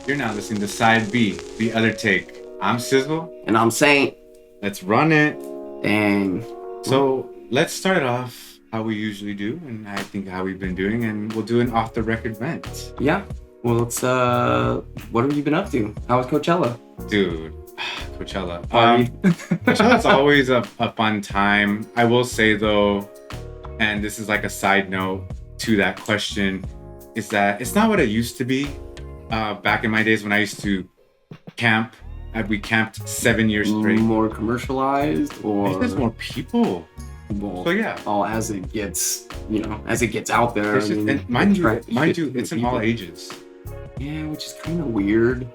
You're now listening to Side B, the other take. I'm Sizzle. And I'm Saint. Let's run it. And So let's start off how we usually do, and I think how we've been doing, and we'll do an off-the-record vent. yeah, well, let's. What have you been up to? How was Coachella? Dude, Coachella. Party. Coachella's always a fun time. I will say though, and this is like a side note to that question, is that it's not what it used to be. Back in my days when I used to camp, we camped 7 years straight. More commercialized, or There's more people. well, So yeah. as it gets, as it gets out there. It's just, and mind you, it's in all ages. Yeah, which is kind of weird.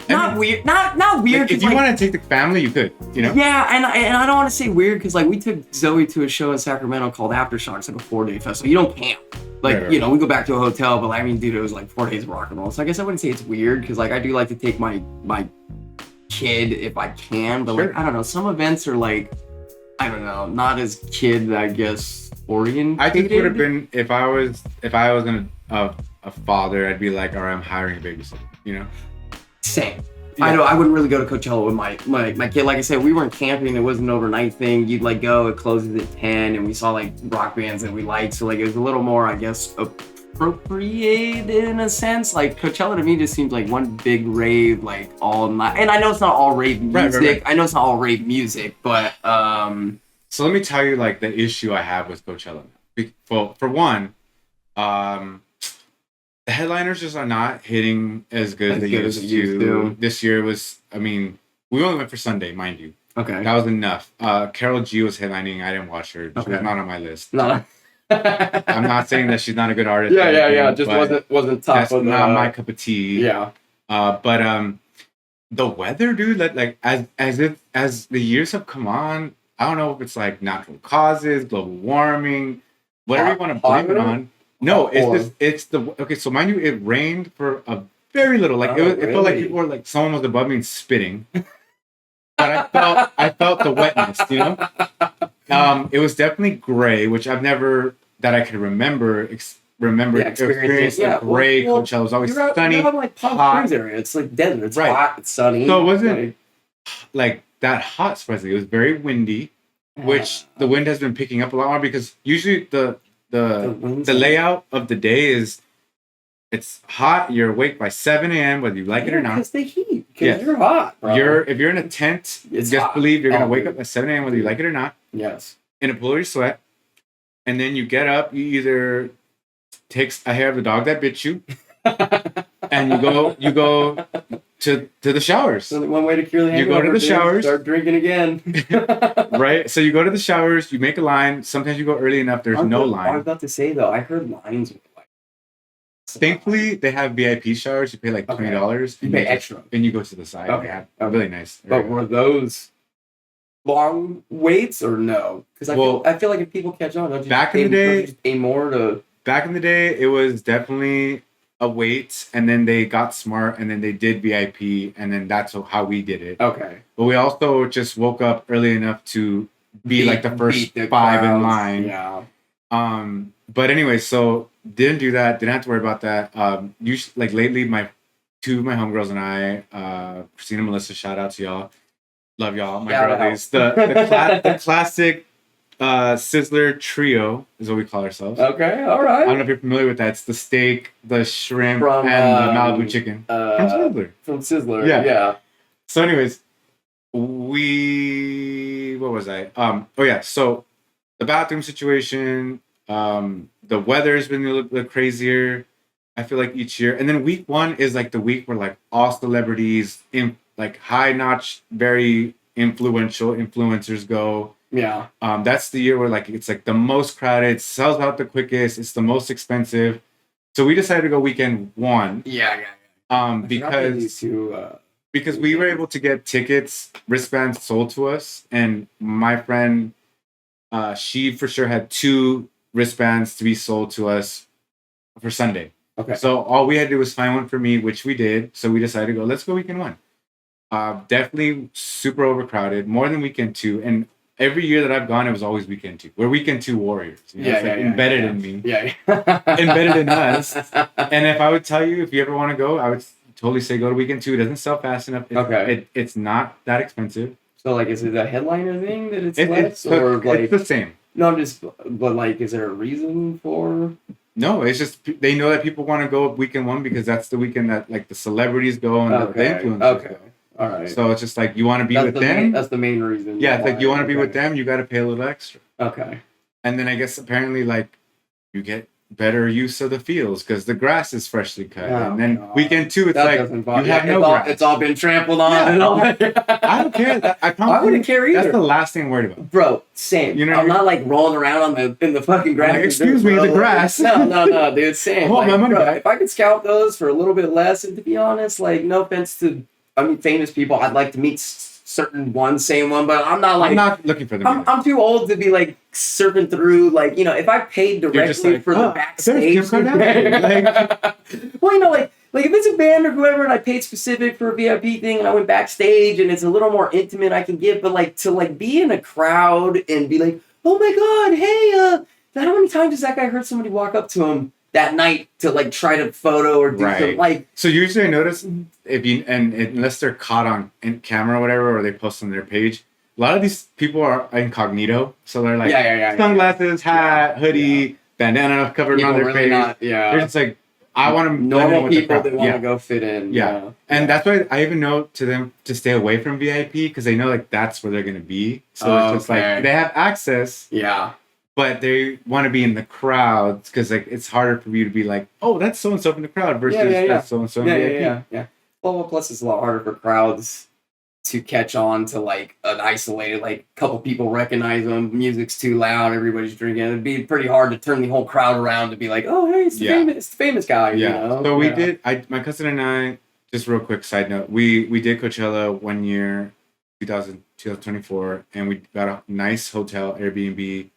I mean, Weird. Not weird. Like, if you want to take the family, you could. Yeah, and I don't want to say weird because we took Zoe to a show in Sacramento called Aftershocks, like a 4-day festival. You don't camp. Right. We go back to a hotel, but dude, it was like 4 days of rock and roll. So I guess I wouldn't say it's weird because I do like to take my kid if I can, but sure. I don't know. Some events are not as kid, I guess, oriented. I think it would have been if I was gonna a father, I'd be like, all right, I'm hiring a babysitter. Same. Yeah. I know I wouldn't really go to Coachella with my kid. Like I said, we weren't camping. It wasn't an overnight thing. You'd go. It closes at 10, and we saw rock bands that we liked. So it was a little more, I guess, appropriated in a sense. Coachella to me just seems like one big rave, all night. And I know it's not all rave music. Right. I know it's not all rave music, but So let me tell you the issue I have with Coachella. Well, for one, the headliners just are not hitting as good as they used to. This year was, we only went for Sunday, mind you. Okay. That was enough. Karol G was headlining. I didn't watch her. She was not on my list. No. I'm not saying that she's not a good artist. Yeah. Just wasn't top. That's not my cup of tea. Yeah. But the weather, dude. As the years have come on, I don't know if it's natural causes, global warming, whatever you want to blame it on. No, it's okay. So mind you, it rained for a very little. It felt like people were someone was above me and spitting. But I felt the wetness. It was definitely gray, which I've never that I could remember experiencing a gray Coachella. It was always sunny, Palm hot. Springs area. It's desert. It's right. hot. It's sunny. So it wasn't that hot. Surprisingly, it was very windy, which the wind has been picking up a lot more because usually the layout of the day is it's hot. You're awake by 7 a.m. whether you like it or not. Because the heat. Because you're hot, bro. If you're in a tent, it's just hot. believe you're gonna wake up at 7 a.m. whether you like it or not. Yes. In a pool of your sweat, and then you get up. You either take a hair of the dog that bit you, and you go to the showers. So one way to cure the hangover. You go to the showers. Start drinking again. Right. So you go to the showers. You make a line. Sometimes you go early enough. There's no line. I was about to say though, I heard lines. Thankfully, they have VIP showers. You pay $20. You pay extra, and you go to the side. Okay. Really nice. But were those long waits or no? Because I feel like if people catch on, don't you pay more to. Back in the day, it was definitely a wait, and then they got smart, and then they did VIP, and then that's how we did it. Okay. But we also just woke up early enough to be the first five crowds in line. Yeah. But anyway, so didn't do that. Didn't have to worry about that. Lately, two of my homegirls and I, Christina and Melissa, shout out to y'all. Love y'all, my girlies. The classic Sizzler trio is what we call ourselves. Okay, all right. I don't know if you're familiar with that. It's the steak, the shrimp, and the Malibu chicken. From Sizzler. From Sizzler, yeah. So anyways, what was I? So the bathroom situation, the weather's been a little bit crazier, I feel like each year. And then week one is the week where all celebrities high-notch, very influential influencers go. Yeah. That's the year where it's the most crowded, sells out the quickest, it's the most expensive. So we decided to go weekend one. Yeah. Because we were able to get wristbands sold to us, and my friend, she for sure had 2 wristbands to be sold to us for Sunday. Okay. So all we had to do was find one for me, which we did. So we decided to go. Let's go weekend one. Definitely super overcrowded, more than weekend 2, and every year that I've gone, it was always weekend 2. We're weekend 2 warriors. Embedded in me. Yeah. Embedded in us. And if I would tell you, if you ever want to go, I would totally say go to weekend 2. It doesn't sell fast enough. It's not that expensive. So like, is it a headliner thing that it's less, or like it's the same? No, I'm just, but like, is there a reason for? No, it's just they know that people want to go weekend 1 because that's the weekend that like the celebrities go and the influencers go. All right. So it's just like you want to be with them. That's the main reason. Yeah, it's like you want to be with them, you got to pay a little extra. Okay. And then I guess apparently like you get better use of the fields because the grass is freshly cut. And then weekend 2, it's like you have no grass. It's all been trampled on. And all. I don't care. I wouldn't care either. That's the last thing I'm worried about. Bro, same. You know, I'm not like rolling around in the fucking grass. Like, excuse me, the grass. No, dude, same. I want my money back. If I could scalp those for a little bit less, and to be honest, like, no offense to, famous people, I'd like to meet certain ones, same one, but I'm not like. I'm not looking for them. I'm too old to be like surfing through, like, if I paid directly for the backstage. Well, like if it's a band or whoever, and I paid specific for a VIP thing, and I went backstage, and it's a little more intimate, I can give. But like to like be in a crowd and be like, oh my god, hey, how many times has that guy heard somebody walk up to him that night to like try to photo or do something like? So usually I notice unless they're caught on in camera or whatever, or they post on their page, a lot of these people are incognito, so they're like sunglasses, hat, hoodie, bandana covered on their face. They're just like, I want to normal people that want to go fit in. And that's why I even know to them to stay away from VIP because they know like that's where they're gonna be. So it's just like they have access. But they want to be in the crowds because like it's harder for you to be like, oh, that's so and so in the crowd versus that's so and so in VIP. Well, plus it's a lot harder for crowds to catch on to like an isolated, like couple people recognize them, music's too loud, everybody's drinking. It'd be pretty hard to turn the whole crowd around to be like, oh, hey, it's the famous guy. You know? So we did. My cousin and I, just real quick side note, we did Coachella one year, 2024, and we got a nice hotel Airbnb.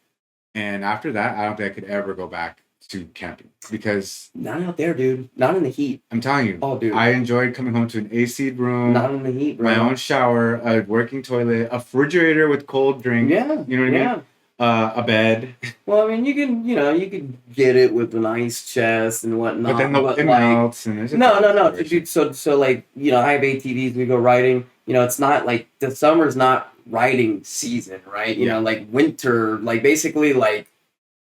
And after that, I don't think I could ever go back to camping because not out there, dude. Not in the heat. I'm telling you. Oh, dude. I enjoyed coming home to an AC room. Not in the heat, bro. My own shower, a working toilet, a refrigerator with cold drink. Yeah. You know what I mean? A bed. Well, I mean, you can get it with a nice chest and whatnot. But then it melts and there's no. Dude, so like, I have ATVs. We go riding. It's not like the summer's not riding season, right? You know, like winter, like basically like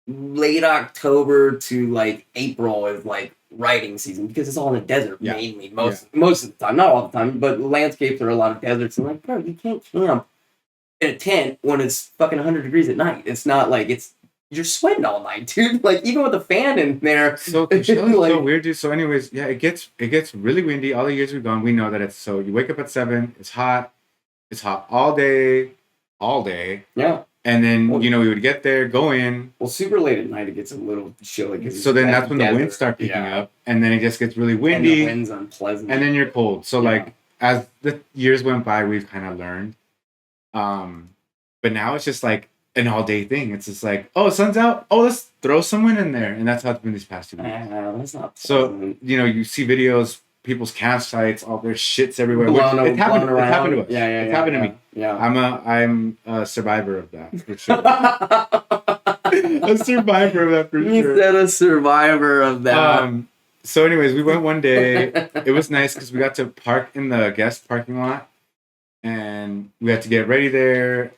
late October to like April is like riding season because it's all in the desert mainly most of the time, not all the time, but landscapes are a lot of deserts. And like, bro, you can't camp in a tent when it's fucking 100 degrees at night. It's not like you're sweating all night, dude. Like even with a fan in there. So it's so weird, dude. So anyways, it gets really windy. All the years we've gone, we know that it's so you wake up at 7, it's hot all day. Yeah. And then, we would get there, go in. Well, super late at night, it gets a little chilly. So then that's when the winds start picking up. And then it just gets really windy. And the wind's unpleasant. And then you're cold. So, like, as the years went by, we've kind of learned. But now it's just like an all-day thing. It's just like, oh, sun's out. Oh, let's throw someone in there. And that's how it's been these past 2 weeks. That's not pleasant. So, you see videos, people's campsites, all their shit's everywhere. It's happened to us. It's happened to me. Yeah. I'm a survivor of that, for sure. A survivor of that, for sure. You said a survivor of that. So anyways, we went one day. It was nice because we got to park in the guest parking lot. And we had to get ready there.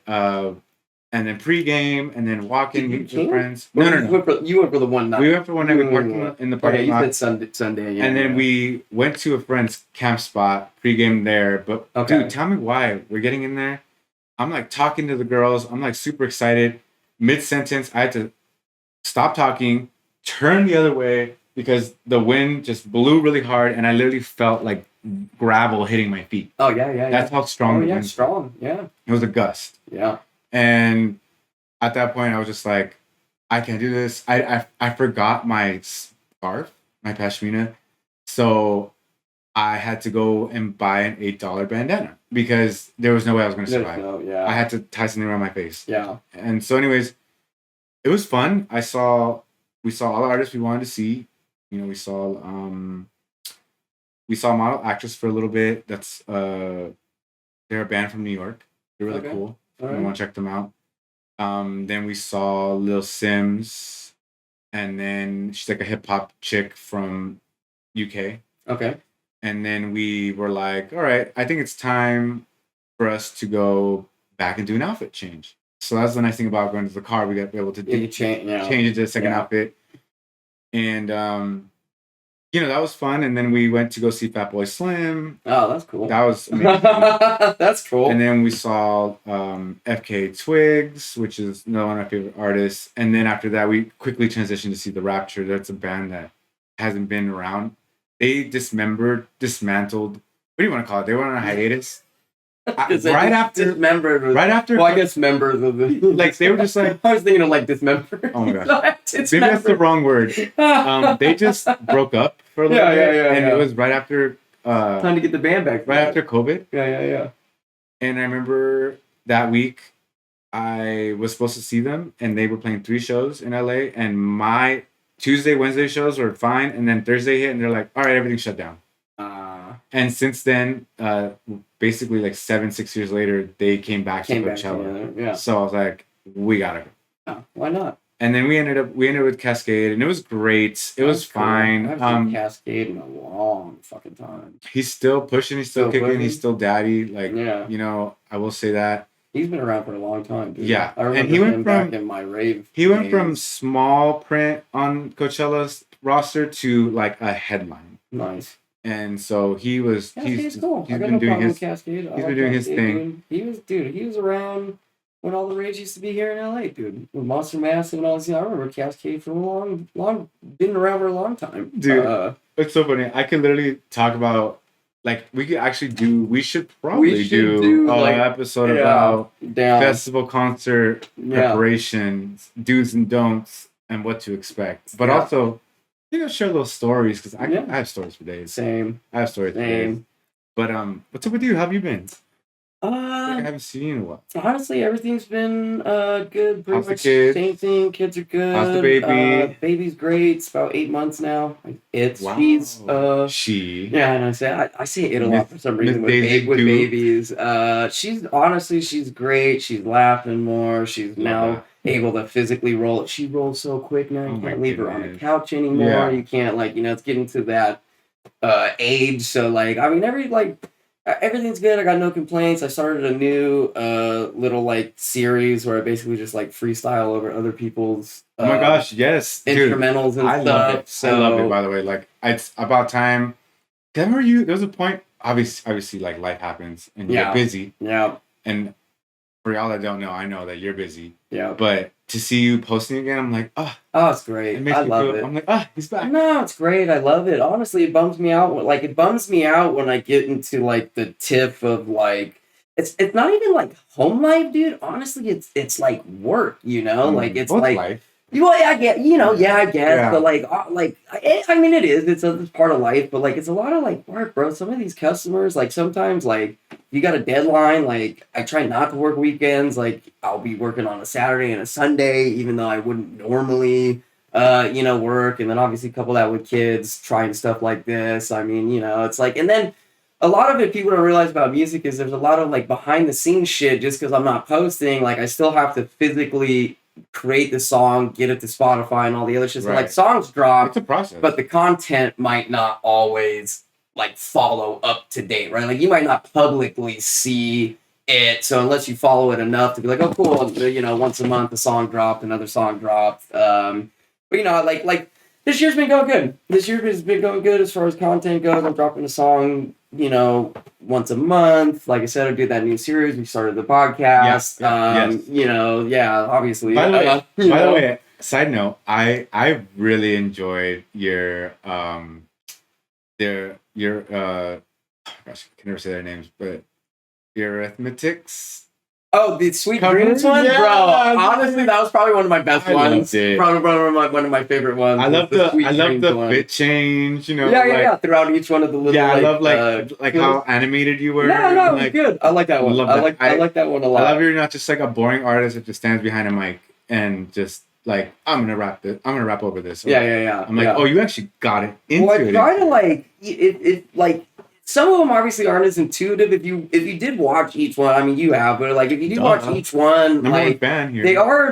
And then pregame, and then walk in with friends. No. You went for the one night. We went for one night. We parked in the parking lot. You said Sunday. And then we went to a friend's camp spot, pregame there. But dude, tell me why we're getting in there. I'm like talking to the girls. I'm like super excited. Mid-sentence, I had to stop talking, turn the other way because the wind just blew really hard, and I literally felt like gravel hitting my feet. Oh yeah. That's how strong the wind was. Strong. Yeah. It was a gust. Yeah. And at that point, I was just like, I can't do this. I forgot my scarf, my pashmina. So I had to go and buy an $8 bandana because there was no way I was going to survive. I had to tie something around my face. Yeah. And so anyways, it was fun. We saw all the artists we wanted to see. We saw Model Actress for a little bit. That's they're a band from New York. They're really cool. I want to check them out. Then we saw Lil Sims, and then she's like a hip hop chick from UK. Okay. And then we were like, all right, I think it's time for us to go back and do an outfit change. So that's the nice thing about going to the car. We got to be able to change it to a second outfit. And, that was fun. And then we went to go see Fatboy Slim. Oh, that's cool. That was amazing. That's cool. And then we saw FK Twigs, which is one of my favorite artists. And then after that, we quickly transitioned to see The Rapture. That's a band that hasn't been around. They dismantled. What do you want to call it? They went on a hiatus. Right after. Well, I guess members of the. Like, they were just like. I was thinking of like dismembered. Oh my gosh. Maybe that's the wrong word. They just broke up for a little bit. And it was right after. Time to get the band back. Right after COVID. Yeah. And I remember that week I was supposed to see them, and they were playing 3 shows in LA, and my Tuesday, Wednesday shows were fine, and then Thursday hit, and they're like, all right, everything's shut down. And since then, basically like 6 years later, they came back to Coachella. Yeah. So I was like, we gotta go. Oh, why not? And then we ended with Cascade, and it was great. It was fine. I haven't seen Cascade in a long fucking time. He's still pushing. He's still kicking. He's still daddy. Like, I will say that. He's been around for a long time, dude. Yeah. I remember him back in my rave. He went from small print on Coachella's roster to like a headline. Nice. And so he was. Cascade's cool. He's been doing his. Cascade. He's been doing his thing. Dude. He was around when all the rage used to be here in LA, dude. With Monster Massive and all this. I remember Cascade for a long, been around for a long time. Dude, it's so funny. I could literally talk about, like, we should probably do an episode about festival concert preparations, do's and don'ts, and what to expect. But also, share those stories, because I have stories for days. Same. I have stories for days. But what's up with you? How have you been? I haven't seen you in a while. Honestly, everything's been good. Pretty much same thing. Kids are good. How's the baby? Baby's great. It's about 8 months now. She. Yeah, and I say it a lot for some reason with babies. She's great. She's laughing more. She's now able to physically roll. She rolls so quick now. You can't leave her on the couch anymore. Yeah. You can't it's getting to that age. So everything's good. I got no complaints. I started a new little series where I basically just freestyle over other people's oh my gosh, yes, instrumentals and stuff. Love it. So, I love it, by the way. It's about time. Remember there was a point, obviously life happens and you're busy. Yeah. And for y'all that don't know, I know that you're busy. Yeah. But to see you posting again, I'm like, oh, it's great. I love it. I'm like, he's back. No, it's great. I love it. Honestly, it bums me out. It bums me out when I get into the tiff of it's not even home life, dude. Honestly, it's work. It's life. Well, I get, I guess, yeah. But I mean, it is. It's part of life, but it's a lot of work, bro. Some of these customers, sometimes you got a deadline. I try not to work weekends. I'll be working on a Saturday and a Sunday, even though I wouldn't normally, work. And then obviously couple that with kids trying stuff like this. I mean, it's and then a lot of it people don't realize about music is there's a lot of behind the scenes shit. Just because I'm not posting, I still have to physically create the song, get it to Spotify and all the other shit. Right. So songs drop, it's a process, but the content might not always follow up to date, right? You might not publicly see it, so unless you follow it enough to be oh cool, once a month a song dropped, another song dropped. But this year's been going good. This year has been going good as far as content goes. I'm dropping a song, once a month. Like I said, I did that new series. We started the podcast. Yes. Obviously. By the way, side note, I really enjoyed your gosh, I can never say their names, but your arithmetics. Oh, the Sweet Dreams one? Yeah, bro. Honestly, that was probably one of my best ones. Probably one of my favorite ones. I love the bit change, Yeah. Throughout each one of the little I love how animated you were. No, it was good. I like that one. I like that one a lot. I love you're not just a boring artist that just stands behind a mic and just I'm gonna rap over this. Yeah. I'm oh, you actually got it into it. Well, I try to some of them obviously aren't as intuitive. If you did watch each one, I mean, you have, but like if you do watch each one, Number like one fan here.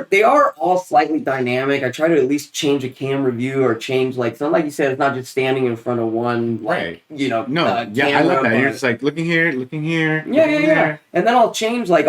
they are all slightly dynamic. I try to at least change a camera view or change like something like you said. It's not just standing in front of one like no, camera, I love that. You're just like looking here. Yeah. And then I'll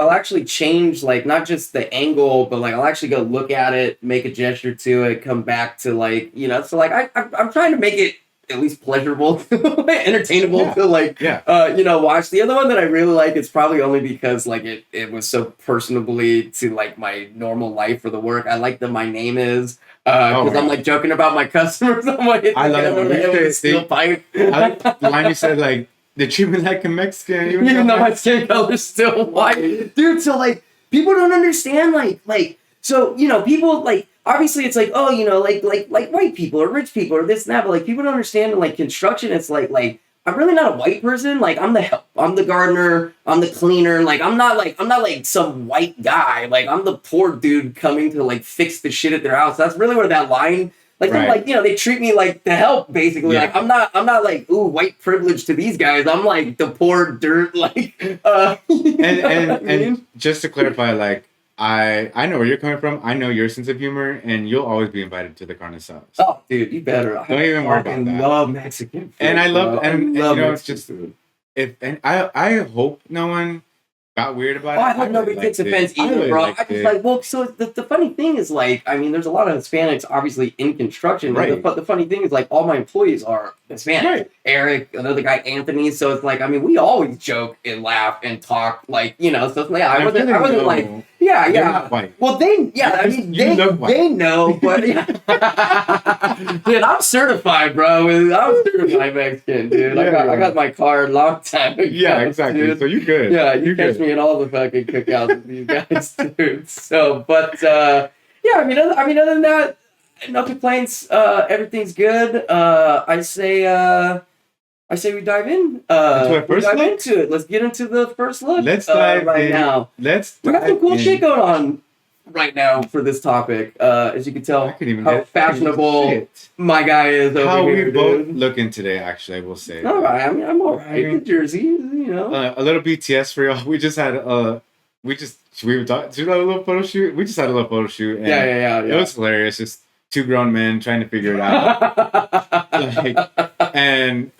actually change like not just the angle, but like I'll actually go look at it, make a gesture to it, come back to like so like I'm trying to make it at least pleasurable, entertainable to like watch. The other one that I really like is probably only because like it was so personably to like my normal life or the work. I like the My Name Is because I'm like joking about my customers. I'm like, I love it. Steel pipe. I like the line you said like they treat me like a Mexican even though my skin color's still white, dude. So like people don't understand like so people like. Obviously, it's like, oh, like white people or rich people or this and that, but like people don't understand in like construction. It's like I'm really not a white person. Like I'm the help, I'm the gardener, I'm the cleaner. Like I'm not like some white guy. Like I'm the poor dude coming to like fix the shit at their house. That's really where that line. Like right. Like they treat me like the help basically. Yeah. Like I'm not like ooh white privilege to these guys. I'm like the poor dirt like. And just to clarify, like. I know where you're coming from. I know your sense of humor, and you'll always be invited to the carne asada. Oh, dude, you better. Don't even worry about that. I love Mexican food. And I love, and it's just food. I hope no one got weird about it. I hope nobody takes offense either, bro. I just like, well, so the funny thing is, like, I mean, there's a lot of Hispanics obviously in construction. Right. But the funny thing is, like, all my employees are Hispanic. Right. Eric, another guy, Anthony. So it's like, I mean, we always joke and laugh and talk, like, so like, I wasn't like, yeah. Well, they know, but dude, I'm certified, bro. I'm certified Mexican, dude. Yeah, I got my card long time ago. Yeah, exactly. Dude. So you're good. Yeah, you catch me in all the fucking cookouts with these guys, dude. So, but yeah, I mean, other than that, no complaints. Everything's good. I say we dive in. Into it. Let's get into the first look. Let's dive right in. Now. We got some cool shit going on right now for this topic. As you can tell, how fashionable my guy is over how here. How we both looking today, actually, I will say. All right. I mean, I'm all right. Good jersey, a little BTS for y'all. We just had we were talking. Did you have a little photo shoot? We just had a little photo shoot. And yeah. It was hilarious. Just two grown men trying to figure it out. And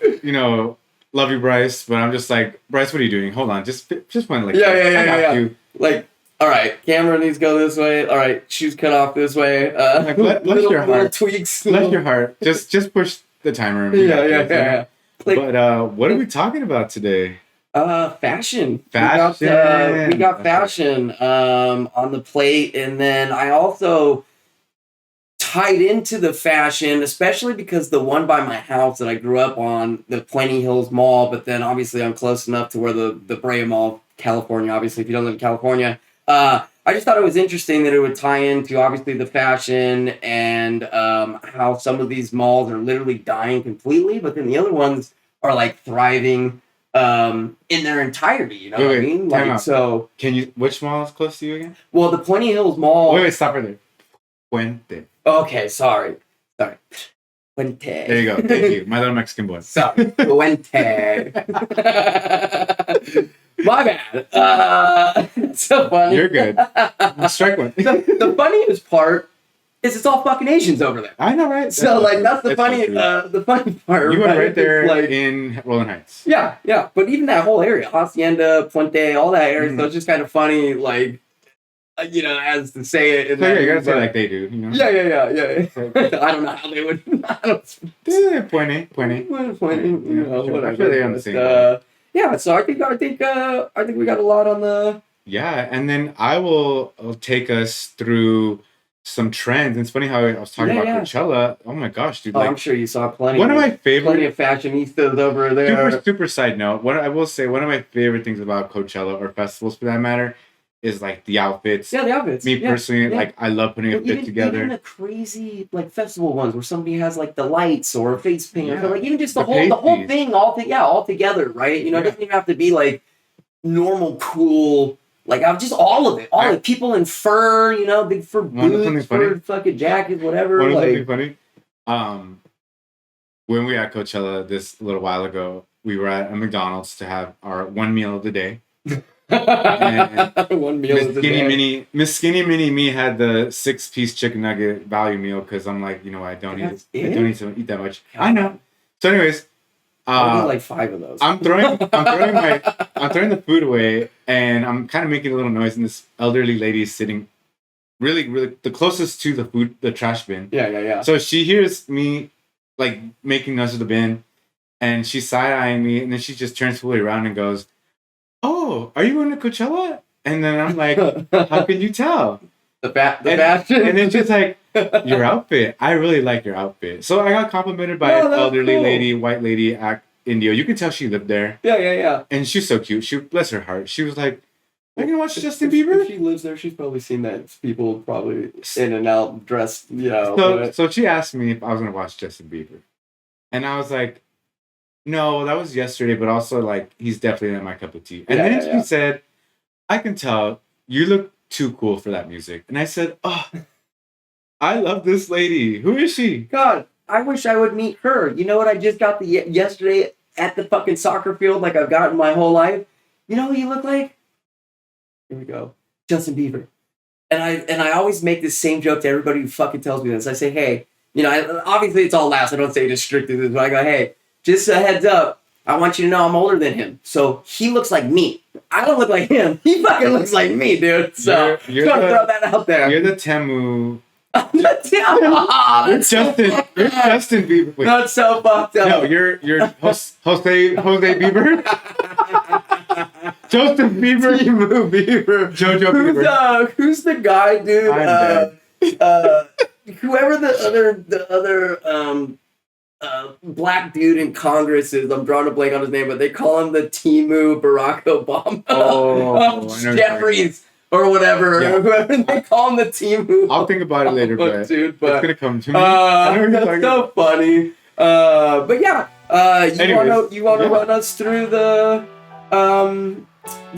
love you, Bryce, but I'm just like, Bryce, what are you doing? Hold on, just point like yeah. Like, all right, camera needs to go this way. All right, shoes cut off this way. Bless your heart. Little tweaks. Bless your heart. Just push the timer. Yeah. Like, but what are we talking about today? Fashion. We got fashion on the plate, and then I also tied into the fashion, especially because the one by my house that I grew up on, the Pointy Hills Mall, but then obviously I'm close enough to where the Brea Mall, California, obviously if you don't live in California, I just thought it was interesting that it would tie into obviously the fashion and how some of these malls are literally dying completely, but then the other ones are like thriving in their entirety, what I mean? Like, so which mall is close to you again? Well, the Pointy Hills Mall. Wait, stop right there. Puente. Okay, sorry. Puente. There you go. Thank you. My little Mexican boy. Sorry. Puente. My bad. It's so funny. You're good. Strike one. The funniest part is it's all fucking Asians over there. I know, right? So that's the funny part. You went right there in Rolling Heights. Yeah. But even that whole area, Hacienda, Puente, all that area, so it's just kind of funny, like, as to say it. So you gotta say like they do, Yeah. I don't know how they would. Puente. Whatever. I'm sure they're on the same. Yeah, so I think we got a lot on the. Yeah, and then I'll take us through some trends. It's funny how I was talking about Coachella. Oh my gosh, dude! I'm sure you saw plenty. One of my favorite, plenty of fashionistas over there. Super side note. I will say one of my favorite things about Coachella or festivals, for that matter, is like the outfits. Yeah, the outfits. Me personally, like I love putting a fit together. Even the crazy like festival ones where somebody has like the lights or a face paint or like even just the whole thing all together, right? It doesn't even have to be like normal cool. Like I'm just all of it, the people in fur, big fur boots, fur fucking jackets, whatever. What is something funny? when we were at Coachella this little while ago, we were at a McDonald's to have our one meal of the day. And One meal of the day. Miss Skinny Mini me had the 6-piece chicken nugget value meal because I'm like, I don't need to eat that much. I know. So, anyways, I need like 5 of those. I'm throwing the food away, and I'm kind of making a little noise, and this elderly lady is sitting really, really the closest to the trash bin. Yeah. So she hears me like making noise with the bin, and she's side-eyeing me, and then she just turns fully around and goes, "Oh, are you going to Coachella?" And then I'm like, "How can you tell?" The fashion. And then she's like, "Your outfit. I really like your outfit." So I got complimented by an elderly lady, white lady at Indio. You can tell she lived there. Yeah. And she's so cute. She, bless her heart. She was like, "Are you gonna watch Justin Bieber?" If she lives there, she's probably seen that people probably in and out dressed, So she asked me if I was gonna watch Justin Bieber, and I was like, "No, that was yesterday, but also like he's definitely not my cup of tea." And then she said, "I can tell you look too cool for that music." And I said, "Oh, I love this lady. Who is she?" God, I wish I would meet her. You know what? I just got yesterday at the fucking soccer field, like I've gotten my whole life. You know who you look like? Here we go, Justin Bieber. And I always make this same joke to everybody who fucking tells me this. I say, hey, obviously it's all laughs. I don't say just strictly this, but I go, hey, just a heads up. I want you to know I'm older than him. So he looks like me. I don't look like him. He fucking looks like me, dude. So you're gonna throw that out there. You're the Temu. You're Justin Bieber. Wait. That's so fucked up. No, you're Jose Bieber. Joseph Bieber. Bieber. Jojo Bieber. Who's the guy, dude? Whoever the other black dude in Congress is, I'm drawing a blank on his name, but they call him the Timu Barack Obama. Jeffries or whatever. Yeah. Whoever they call him the Timu. I'll think about it later, but it's gonna come to me. That's so funny. But yeah, you wanna run us through the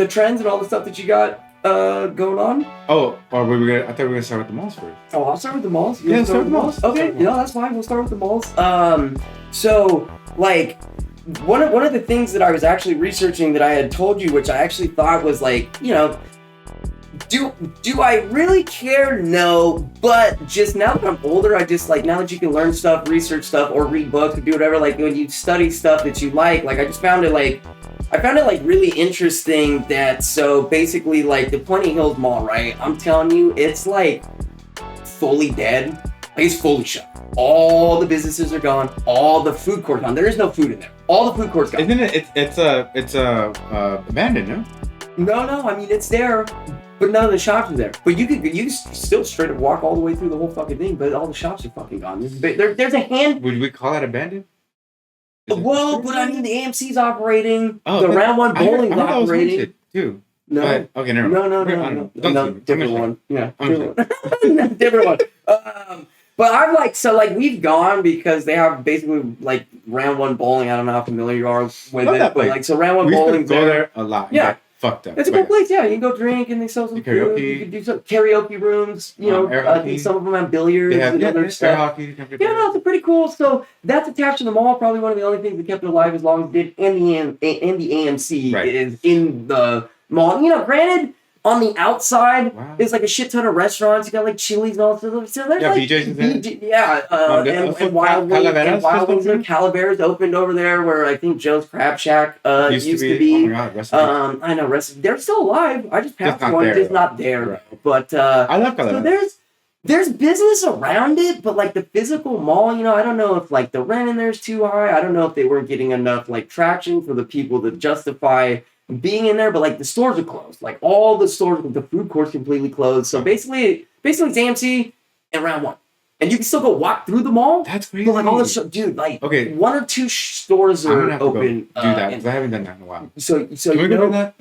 trends and all the stuff that you got going on? Oh, or I thought we were gonna start with the malls first. Oh, I'll start with the malls. Yeah, start with the malls. Okay, that's fine. We'll start with the malls. So like one of the things that I was actually researching that I had told you, which I actually thought was like, do I really care? No, but just now that I'm older, I just like, now that you can learn stuff, research stuff, or read books, or do whatever, like when you study stuff that you like I just found it like really interesting that, so basically like the Pointy Hills Mall, right? I'm telling you, it's like fully dead. Like it's fully shut. All the businesses are gone. All the food courts gone. There is no food in there. All the food courts gone. Isn't it? It's abandoned, no? No. I mean, it's there, but none of the shops are there. But you still straight up walk all the way through the whole fucking thing, but all the shops are fucking gone. There's a hand. Would we call that abandoned? Well, but I mean, the AMC's operating. The Round One Bowling's operating too. No. But, okay, never mind. No. Different one. Yeah. Different one. But I'm like, we've gone because they have basically like Round One Bowling. I don't know how familiar you are with it, but like, so Round One Bowling. We go there a lot. Yeah. Fucked up. It's a good place. Yeah, you can go drink and they sell some food. You can do some karaoke rooms. I think some of them have billiards and other stuff. Air hockey. It's pretty cool. So that's attached to the mall. Probably one of the only things that kept it alive as long as it did. And the AMC is in the mall. Granted, on the outside, there's like a shit ton of restaurants. You got like Chili's and all that. So there's BJ's and Wild Wings and Calaveras opened over there, where I think Joe's Crab Shack used to be. Oh my God, I know, they're still alive. I just passed one, just not there. Right. But I love Calaveras. So there's business around it, but like the physical mall, I don't know if like the rent in there is too high. I don't know if they weren't getting enough like traction for the people to justify being in there, but like the stores are closed. Like all the stores, the food court's completely closed. So basically it's AMC and Round One. And you can still go walk through the mall. That's crazy. But like all the dude, like one or two stores are open. Do that because I haven't done that in a while. So can we go do that?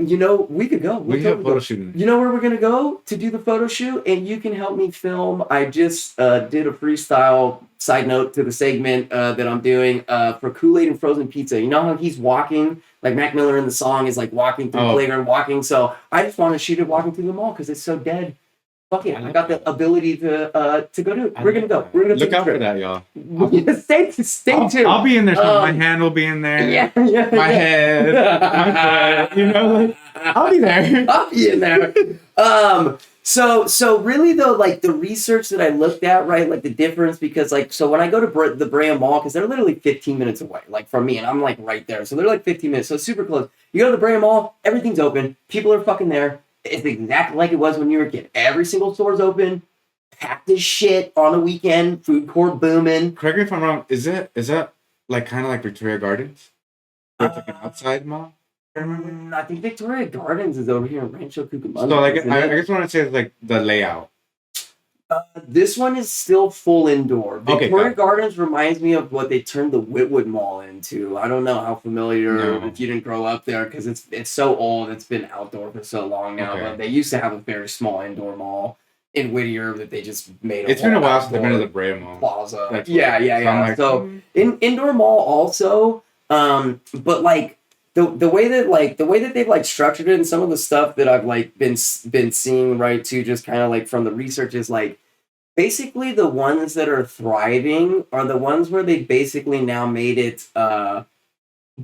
We could go. We have a photo shoot. You know where we're gonna go to do the photo shoot, and you can help me film. I just did a freestyle side note to the segment that I'm doing for Kool-Aid and Frozen Pizza. You know how he's walking, like Mac Miller in the song is like walking through the playground, walking. So I just want to shoot it walking through the mall because it's so dead. fuck it, I got the ability to go do it. We're gonna go. Look out for that, y'all. Stay tuned. I'll be in there. My hand will be in there. Yeah. My head, my foot. You know, like, I'll be there. I'll be in there. So really though, like the research that I looked at, right, like the difference, because like, so when I go to the Brea Mall, because they're literally 15 minutes away, like from me, and I'm like right there, so they're like 15 minutes, so super close. You go to the Brea Mall, everything's open, people are fucking there. It's exactly like it was when you were a kid. Every single store's open, packed as shit on the weekend, food court booming. Correct me if I'm wrong. Is that like kind of like Victoria Gardens? It's like an outside mall. I think Victoria Gardens is over here in Rancho Cucamonga. So like, I guess what I'd say is like the layout. This one is still full indoor. Victoria Okay, Gardens reminds me of what they turned the Whitwood Mall into. I don't know how familiar if you didn't grow up there, because it's so old. It's been outdoor for so long now. But they used to have a very small indoor mall in Whittier that they just made. It's been a while since I've been to the Brea Mall. Plaza. Yeah. So indoor mall also, but like. The way that they've like structured it, and some of the stuff that I've like been seeing, right, too, just kind of like from the research, is like basically the ones that are thriving are the ones where they basically now made it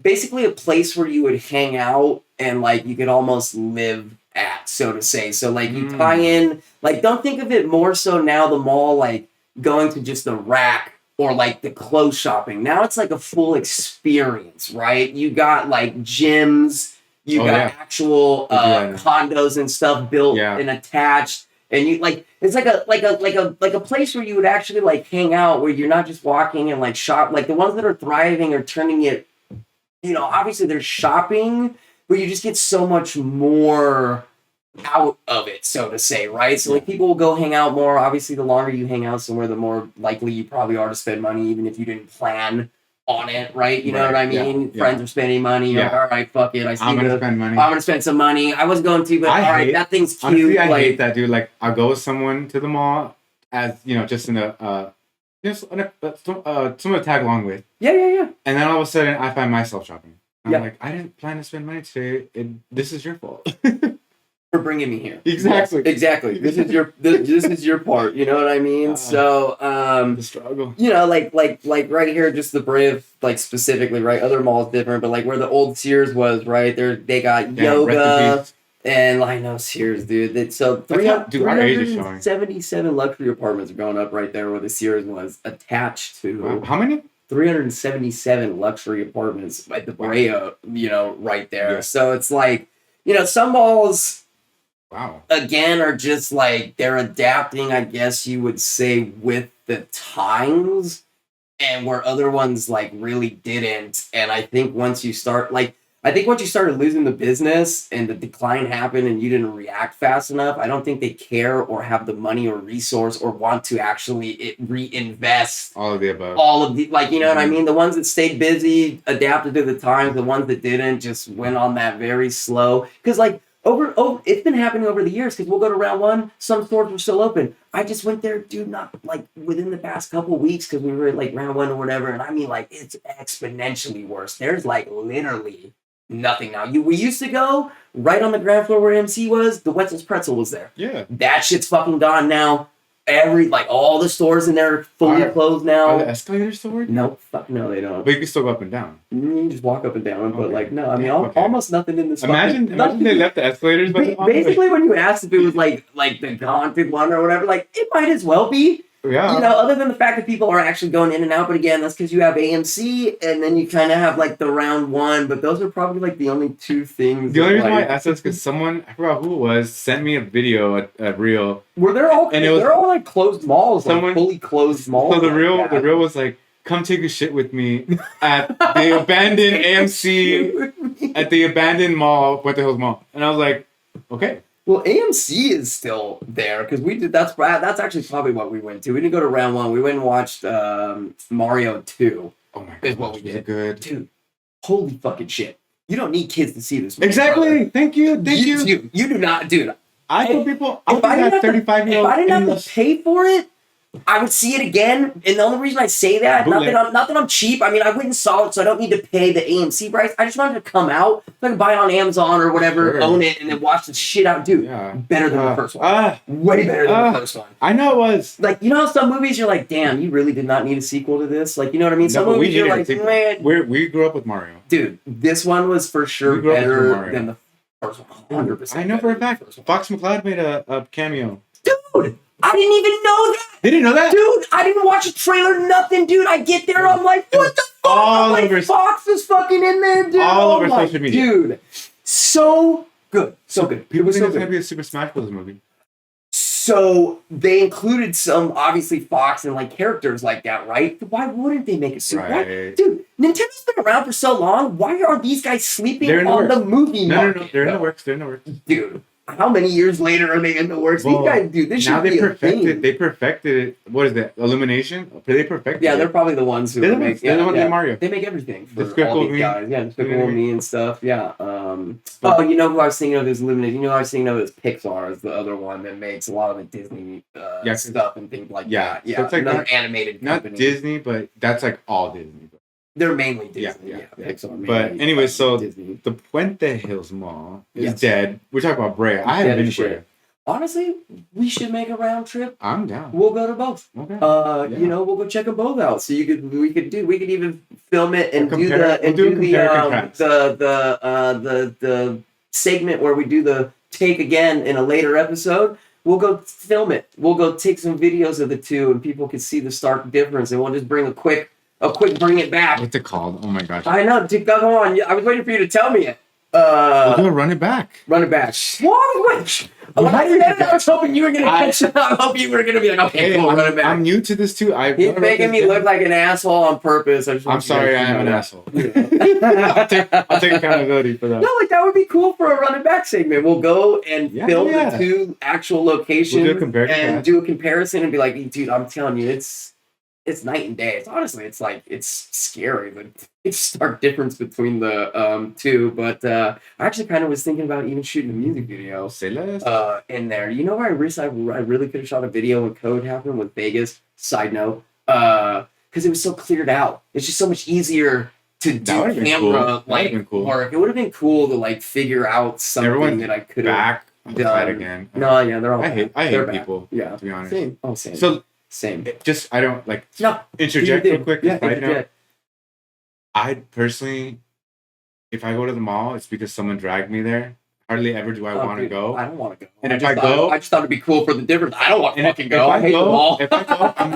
basically a place where you would hang out and like you could almost live at, so to say. So like you tie in, like, don't think of it more so now the mall like going to just the rack or like the clothes shopping. Now it's like a full experience, right? You got like gyms, you got actual condos and stuff built and attached, and you like, it's like a place where you would actually like hang out, where you're not just walking and like shop. Like the ones that are thriving are turning it, you know, obviously they're shopping, but you just get so much more out of it, so to say, right? So like people will go hang out more. Obviously, the longer you hang out somewhere, the more likely you probably are to spend money, even if you didn't plan on it, right? You know what I mean? Friends are spending money. You're like, all right, fuck it. I'm gonna spend money. I'm gonna spend some money. I was going to, but all right, that thing's cute. Honestly, I hate that, dude. Like, I'll go with someone to the mall, as you know, just in a someone to tag along with. Yeah. And then all of a sudden, I find myself shopping. I'm like, I didn't plan to spend money today. This is your fault. For bringing me here. Exactly. This is your part. You know what I mean? So the struggle. You know, like right here, just the Brave, like specifically, right? Other malls different, but like where the old Sears was, right? They got yoga and I know Sears, dude. So 377 luxury apartments are going up right there where the Sears was attached to. Wow. How many? 377 luxury apartments at the Brea, you know, right there. Yeah. So it's like, you know, some malls. Wow. Again, are just like they're adapting, I guess you would say, with the times, and where other ones like really didn't. And I think once you started losing the business and the decline happened and you didn't react fast enough, I don't think they care or have the money or resource or want to actually reinvest. All of the above. All of the, like, you know what I mean? The ones that stayed busy, adapted to the times, the ones that didn't just went on that very slow. Because like, Over, it's been happening over the years, because we'll go to round one, some stores were still open. I just went there, dude, not like within the past couple weeks, because we were at like round one or whatever, and I mean, like, it's exponentially worse. There's like literally nothing now. We used to go right on the ground floor where MC was, the Wetzel's Pretzel was there. Yeah. That shit's fucking gone now. All the stores in there are fully closed now. Are the escalators still working? No, fuck no, they don't. But you can still go up and down. You just walk up and down, but like, no, I mean, almost nothing in this. Imagine they left the escalators. Basically, when you asked if it was like the haunted one or whatever, like, it might as well be. Yeah. You know, other than the fact that people are actually going in and out, but again, that's because you have AMC, and then you kind of have like the round one, but those are probably like the only two things. The only reason why I asked is because someone, I forgot who it was, sent me a video, a reel. Were they're all like closed malls, like fully closed malls. So the reel was like, come take a shit with me at the abandoned AMC at the abandoned mall, Puente Hills Mall, and I was like, okay. Well, AMC is still there because we did. That's actually probably what we went to. We didn't go to round one. We went and watched Mario 2. Oh my god, is what we did. Good, dude. Holy fucking shit! You don't need kids to see this movie. Exactly. Brother. Thank you. You do not, dude. I told people. If I didn't have to pay for it, I would see it again, and the only reason I say that, not that I'm cheap. I mean, I went and saw it, so I don't need to pay the AMC price. I just wanted to come out, so I can buy it on Amazon or whatever, own it, and then watch the shit out. Dude, better than the first one. Way better than the first one. I know it was. Like, you know how some movies you're like, damn, you really did not need a sequel to this? Like, you know what I mean? Some movies you're like, man. We grew up with Mario. Dude, this one was for sure better than the first one. 100%. I know for a fact. Fox McCloud made a cameo. Dude! I didn't even know that. They didn't know that? Dude, I didn't watch a trailer, nothing, dude. I get there, I'm like, what the fuck? I'm like, Fox is fucking in there, dude. All over social media. Dude, so good. So good. People think it's going to be a Super Smash Bros. Movie. So they included some, obviously, Fox and, like, characters like that, right? Why wouldn't they make a Super? Right. Dude, Nintendo's been around for so long. Why are these guys sleeping on the movie market? No. They're in the works. They're in the works. Dude. How many years later are they in the works? These guys, dude, this should be a thing. They perfected it. What is that? Illumination? They perfected it. Yeah, they're probably the ones who make. They're the ones that Mario. They make everything for Despicable all these guys. Yeah, Despicable Me and stuff. Yeah. Oh, you know who I was thinking of is Illumination. You know who I was thinking of is Pixar is the other one that makes a lot of the Disney stuff and things like that. Yeah, so it's like another animated company. Not Disney, but that's like all Disney. They're mainly Disney. Yeah. Pixar. But anyway, so Disney. The Puente Hills Mall is dead. We're talking about Brea. I haven't been to Brea. Honestly, we should make a round trip. I'm down. We'll go to both. Okay. You know, we'll go check them both out. So we could even film it and do the segment where we do the take again in a later episode. We'll go film it. We'll go take some videos of the two, and people can see the stark difference. And we'll just bring a quick bring it back. What's it called? Oh my gosh. I know. Tik Tok on. I was waiting for you to tell me it. We're gonna run it back. Run it back. What? When I said it, I was hoping you were gonna catch it. I hope you were gonna be like, okay, cool, run it back. I'm new to this too. He's making me look like an asshole on purpose. I'm sorry, I am an asshole. I'll take accountability for that. No, like that would be cool for a run it back segment. We'll go and film the two actual locations and do a comparison and be like, dude, I'm telling you, it's night and day. It's scary, but it's stark difference between the two. But I actually kind of was thinking about even shooting a music video in there. You know where I wish I really could have shot a video when COVID happened with Vegas. Side note, because it was so cleared out. It's just so much easier to do camera work. It would have been cool to like figure out something that I could have done again. No, yeah, they're all. I hate people. Yeah, to be honest. Same. Oh, same. So. Same. I don't like interject real quick. Yeah, interject. I personally, if I go to the mall, it's because someone dragged me there. Hardly ever do I want to go. I don't want to go. And if I go, I just thought it'd be cool for the difference. I don't want to fucking go. I hate the mall. If I go, I'm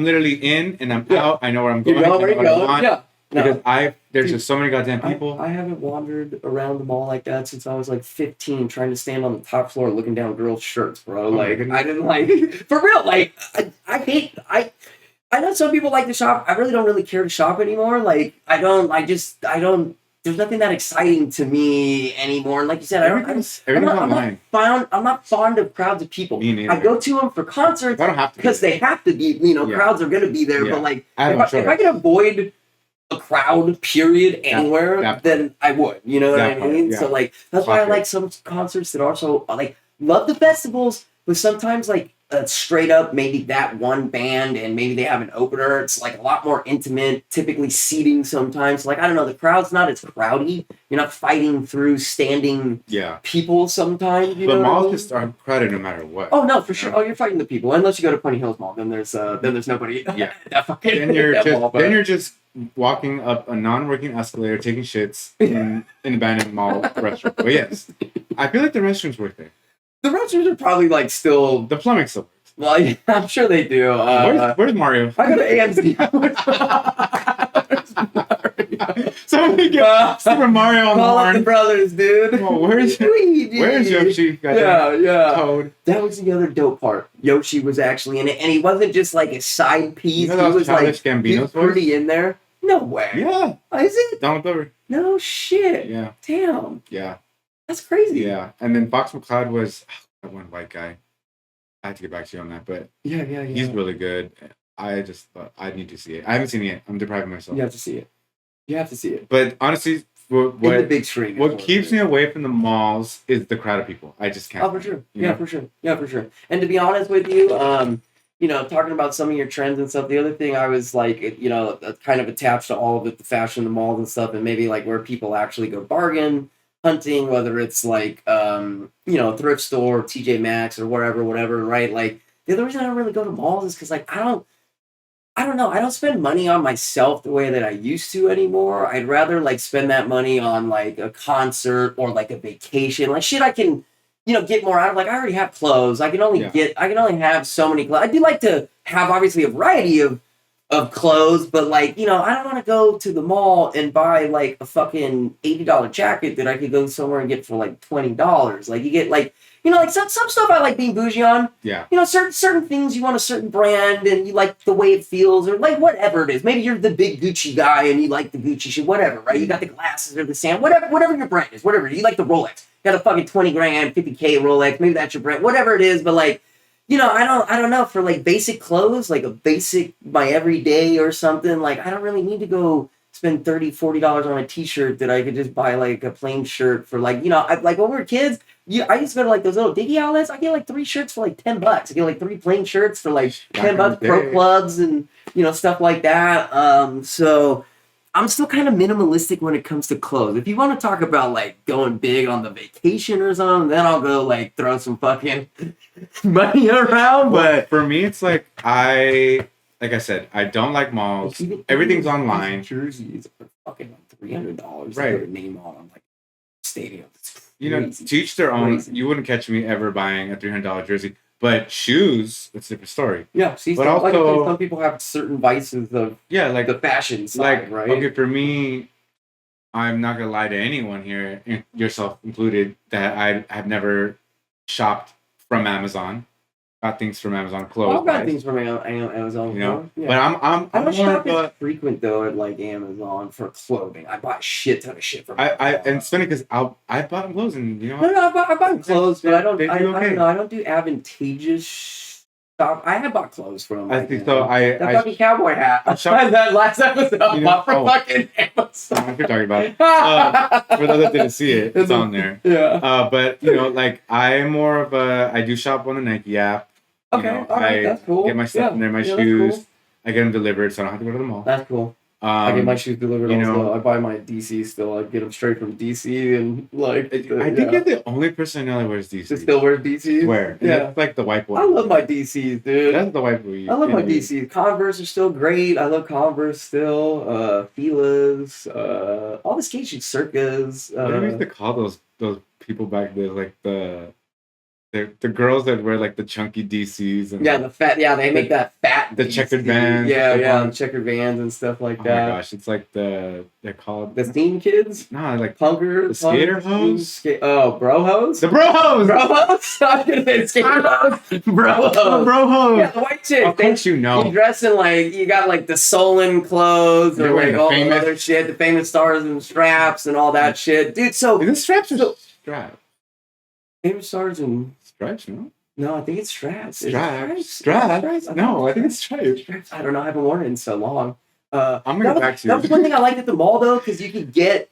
literally in and I'm out. I know where I'm going. You know where you go. Yeah. Because there's just so many goddamn people. I haven't wandered around the mall like that since I was like 15, trying to stand on the top floor looking down girls' shirts, bro. I didn't like for real. Like I know some people like to shop. I really don't care to shop anymore. Like I don't. There's nothing that exciting to me anymore. And like you said, I'm not fond of crowds of people. Me neither. I go to them for concerts because they have to be. Crowds are going to be there. Yeah. But like if I can avoid a crowd, period, anywhere, then I would. You know what I mean? Yeah. So like that's why I like some concerts that also like love the festivals, but sometimes like straight up maybe that one band and maybe they have an opener. It's like a lot more intimate, typically seating sometimes. Like I don't know, the crowd's not as crowdy. You're not fighting through standing people sometimes. But malls just are crowded no matter what. Oh no, for sure. Oh, you're fighting the people. Unless you go to Puente Hills Mall, then there's nobody. Yeah. Then you're just walking up a non-working escalator, taking shits in an abandoned mall restaurant. But yes, I feel like the restrooms work there. The restrooms are probably like still... The plumbing still works. Well, yeah, I'm sure they do. Where's Mario? I go to AMC. Somebody get Super Mario on the horn. Call up the brothers, dude. Oh, where's Yoshi? Yeah. Toad. That was the other dope part. Yoshi was actually in it, and he wasn't just like a side piece. You know, he was like Gambino's pretty in there. No way. Yeah. Is it? Donald Glover. No shit. Yeah. Damn. Yeah. That's crazy. Yeah. And then Fox McCloud was that one white guy. I have to get back to you on that, but yeah. He's really good. I just thought I need to see it. I haven't seen it yet. I'm depriving myself. You have to see it. But honestly, in the big screen. What keeps me away from the malls is the crowd of people. I just can't. Oh, for sure. Yeah, for sure. And to be honest with you, talking about some of your trends and stuff. The other thing I was like, kind of attached to all of it, the fashion, the malls and stuff, and maybe like where people actually go bargain hunting, whether it's like, thrift store, TJ Maxx or whatever, right? Like the other reason I don't really go to malls is because like I don't know. I don't spend money on myself the way that I used to anymore. I'd rather like spend that money on like a concert or like a vacation, like shit I can, get more out of. Like I already have clothes. I can only have so many clothes. I do like to have obviously a variety of clothes, but like, I don't want to go to the mall and buy like a fucking $80 jacket that I could go somewhere and get for like $20. Like you get like, like some stuff I like being bougie on. Yeah. Certain things you want a certain brand and you like the way it feels or like whatever it is. Maybe you're the big Gucci guy and you like the Gucci shit, whatever, right? You got the glasses or the sand, whatever your brand is, whatever. You like the Rolex. You got a fucking 20 grand, 50K Rolex. Maybe that's your brand, whatever it is. But like, I don't know, for like basic clothes, like a basic my everyday or something, like I don't really need to go spend $30-$40 on a t-shirt that I could just buy like a plain shirt for like, like when we were kids, I used to go to like those little diggy outlets. I get like 3 shirts for like $10. I get like 3 plain shirts for like $10, pro clubs and stuff like that. So I'm still kind of minimalistic when it comes to clothes. If you want to talk about like going big on the vacation or something, then I'll go like throw some fucking money around. But for me, it's like like I said, I don't like malls. Everything's online. Jerseys are fucking $300. Right. Name on like stadium. To each their own. Crazy. You wouldn't catch me ever buying a $300 jersey. But shoes, it's a different story. Yeah, see, but also, like some people have certain vices of like the fashion side, right? Okay, for me, I'm not gonna lie to anyone here, yourself included, that I have never shopped from Amazon. Got things from Amazon, clothes. I've got things from Amazon. Yeah. But I'm don't shop as frequent though at like Amazon for clothing. I buy a shit ton of shit from Amazon. And it's funny because I bought clothes and No, I buy clothes, but I don't know. I don't do advantageous stuff. I have bought clothes from. I think so. That fucking cowboy hat. I tried that last episode. I bought from fucking Amazon. I know what you're talking about. For those that didn't see it, it's on there. Yeah. But like I'm more of I do shop on the Nike app. Okay, all right, that's cool. Get my stuff in there, my shoes. Cool. I get them delivered, so I don't have to go to the mall. That's cool. I get my shoes delivered also. I buy my DC still. I get them straight from DC and like. I think you're the only person I know that wears DC. That still wears DCs? Where? Yeah. That's like the white boy. I love my DCs, dude. That's the white boy. I love my DCs. Converse are still great. I love Converse still. Fila's. All the skate shoes, Circas. What do we used to call those people back there? Like the girls that wear like the chunky DCs and the fat. Yeah, they make that fat. The checkered Vans. Yeah, the checkered Vans and stuff like that. Oh my gosh, it's like they're called the steam kids. No, like punkers. The skater hose. Bro hose. The bro hose. Bro hose. I'm gonna say skater hose. Bro hose. The bro hose. Yeah, the white chick. Of course you know. You dress in like you got like the Solon clothes or like all the other shit, the famous stars and straps and all that shit, dude. So is it straps or straps? Famous stars and stripes, no? No, I think it's straps. Straps. No, I think it's stripes. I don't know. I haven't worn it in so long. I'm gonna get back to you. That was one thing I liked at the mall though, because you could get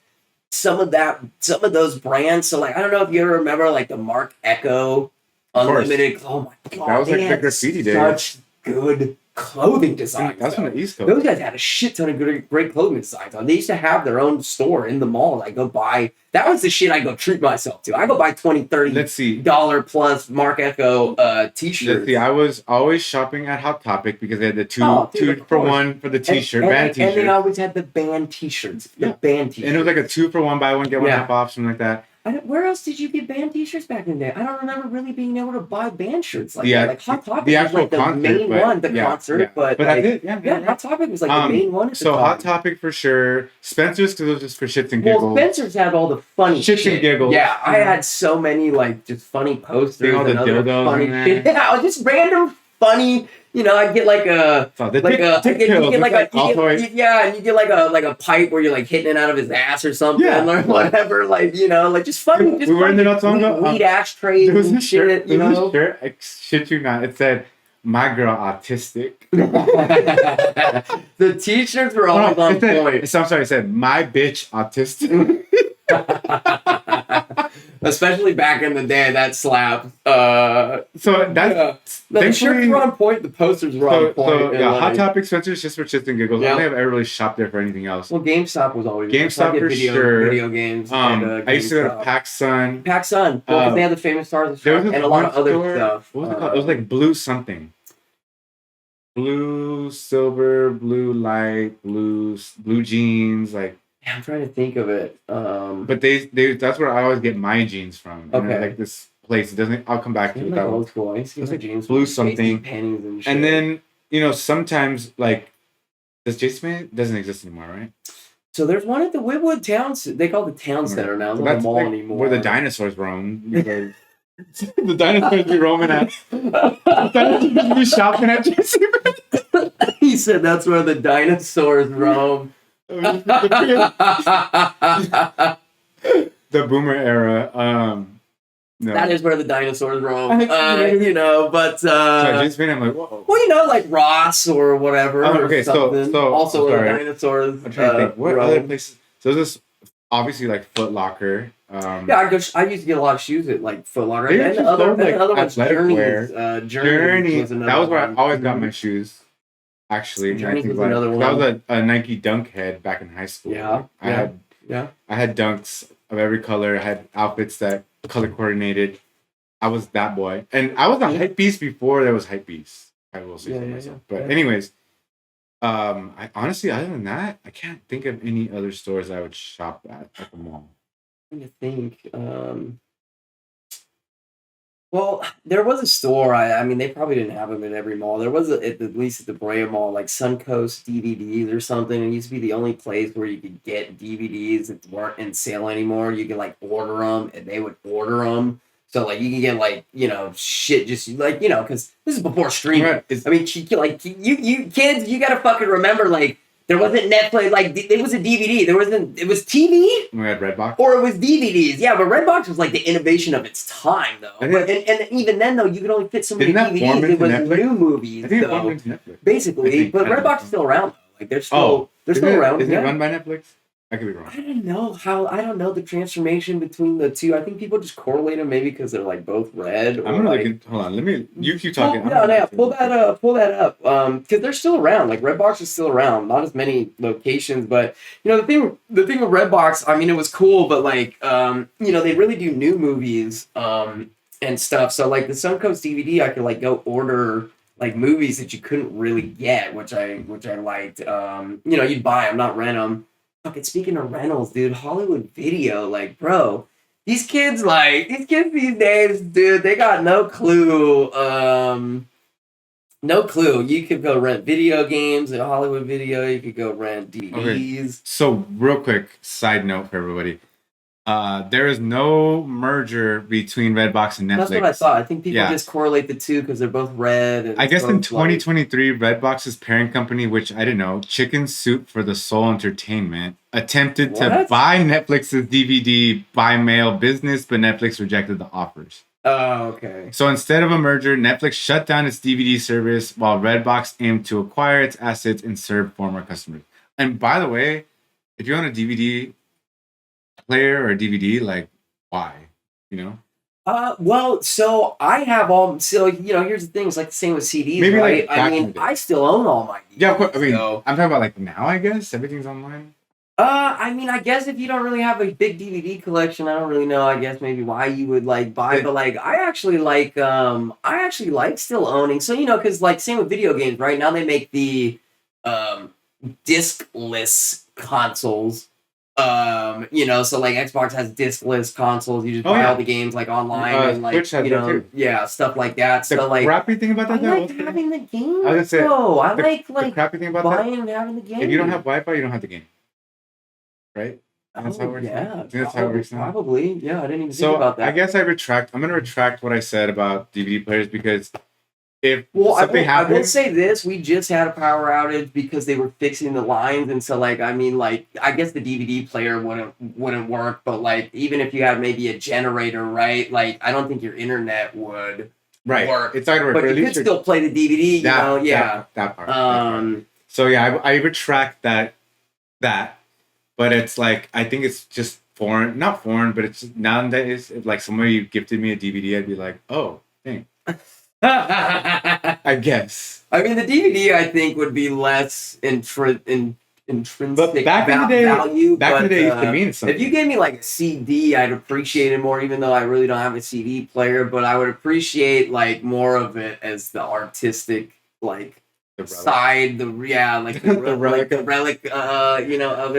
some of those brands. So like, I don't know if you ever remember like the Mark Echo Unlimited. Oh my god, that was like the graffiti days. Such good clothing designs. That's from the East Coast. Those guys had a shit ton of great clothing designs on. They used to have their own store in the mall. I go buy. That was the shit I go treat myself to. I go buy $20, $30 plus Mark Echo t-shirts. Let's see. I was always shopping at Hot Topic because they had the two for one for the t-shirt, band t-shirt. And they always had the band t-shirts. Band t-shirts. And it was like a 2 for 1 buy one get one half off, something like that. Where else did you get band t-shirts back in the day? I don't remember really being able to buy band shirts like that. Like Hot Topic the actual was like the main one, concert. But like, that's it. Hot Topic was like the main one. So Hot Topic for sure. Spencer's because it was just for shits and giggles. Well, Spencer's had all the funny shit. And giggles. Yeah, I had so many like just funny posters all the and other dildos funny shit. Yeah, just random funny. I'd get like a and you get like a pipe where you're like hitting it out of his ass or something or whatever, like just funny. We were in the not talking about weed ashtrays and shit. There was a shirt, I shit you not. It said, "My girl autistic." The t-shirts were always on point. I'm sorry, it said, "My bitch autistic." Especially back in the day, that slapped. So that's the shirts were on point. The posters were on point. So yeah, Hot Topic Spencer's just for shits and giggles. Yep. I don't think I've ever really shopped there for anything else. Well, GameStop was always GameStop for sure. Video games. I used to go to PacSun. PacSun. Well, because they had the famous stars and a lot of other stuff. What was it called? It was like Blue something. Blue Silver, Blue Light, Blue Jeans, like. Yeah, I'm trying to think of it. But they that's where I always get my jeans from. Okay. And like this place, it doesn't. I'll come back to it. Like old school. I used to get my jeans Blue something. Pennies and shit. And then sometimes like does Jason doesn't exist anymore, right? So there's one at the Whitwood Town. They call it the Town Center now. It's not a mall like anymore. Where the dinosaurs roam. The dinosaurs be roaming at. The dinosaurs be shopping at Jason. He said that's where the dinosaurs roam. The boomer era. No. That is where the dinosaurs roam. But so I just made him like, whoa. Well, like Ross or whatever. Okay, so also where the dinosaurs. I'm trying to think. What other places? So this obviously like Foot Locker. I used to get a lot of shoes at like Foot Locker. And the other ones, Journey was another. That was where I always got my shoes. Actually, Journey was another one. I was a Nike Dunk head back in high school. Yeah, I had Dunks of every color. I had outfits that color coordinated. I was that boy, and I was a hype beast before there was hype beast. I will say myself. But anyways, I honestly, other than that, I can't think of any other stores I would shop at the mall. I'm trying to think. Well, there was a store. I mean, they probably didn't have them in every mall. There was at least at the Brea Mall, like Suncoast DVDs or something. It used to be the only place where you could get DVDs that weren't in sale anymore. You could like order them, and they would order them. So like you can get like shit just like because this is before streaming. Right. I mean, you kids, you gotta fucking remember like. There wasn't Netflix, like, it was a DVD. It was TV? We had Redbox? Or it was DVDs. Yeah, but Redbox was like the innovation of its time, though. And even then, though, you could only fit so many DVDs. It was Netflix? New movies, I think it formed into Netflix. Basically. But Redbox is still around, though. Like, they're still around. Is it run by Netflix? I could be wrong. I don't know the transformation between the two. I think people just correlate them maybe because they're like both red. I'm gonna hold on. You keep talking. Pull that up. Because they're still around. Like Redbox is still around. Not as many locations, but the thing with Redbox, I mean, it was cool, but like they really do new movies and stuff. So like the Suncoast DVD, I could like go order like movies that you couldn't really get, which I liked. You'd buy them, not rent them. Fucking speaking of rentals, dude, Hollywood Video, like, bro, these kids these days, dude, they got no clue. No clue. You could go rent video games at Hollywood Video. You could go rent DVDs. Okay. So, real quick, side note for everybody. There is no merger between Redbox and Netflix. That's what I thought. I think people just correlate the two because they're both red. And I guess in 2023, Redbox's parent company, which I didn't know, Chicken Soup for the Soul Entertainment, attempted to buy Netflix's DVD by mail business, but Netflix rejected the offers. Oh, okay. So instead of a merger, Netflix shut down its DVD service while Redbox aimed to acquire its assets and serve former customers. And by the way, if you own a DVD player or a DVD, like, why? Well, so I have all. So here's the thing. It's like the same with CDs, maybe right? Like I mean, I still own all my DVDs. Yeah, of course. I mean, I'm talking about like now. I guess everything's online. I mean, I guess if you don't really have a big DVD collection, I don't really know. I guess maybe why you would like buy, but like I actually like still owning. So because like same with video games, right? Now they make the discless consoles. So like Xbox has discless consoles. You just buy all the games like online and like stuff like that. The crappy thing about that, I like having the game. I was gonna say, the crappy thing about buying and having the game. If you don't have Wi-Fi, you don't have the game, right? That's how it works. Yeah, that's how it works now. Probably. Yeah, I didn't even think about that. I guess I'm going to retract what I said about DVD players because if something happens... I will say this, we just had a power outage because they were fixing the lines, and so like, I mean, like, I guess the DVD player wouldn't work, but like, even if you had maybe a generator, right, like, I don't think your internet would work. It's not going to work. But you could still play the DVD, that part. So yeah, I retract that, but it's like, I think it's just foreign, not foreign, but it's nowadays, if like somebody gifted me a DVD, I'd be like, oh, thanks. I guess. I mean, the DVD I think would be less intrinsic value. Back in the day, it used to mean something. If you gave me like a CD, I'd appreciate it more. Even though I really don't have a CD player, but I would appreciate like more of it as the artistic like side. The relic, of it.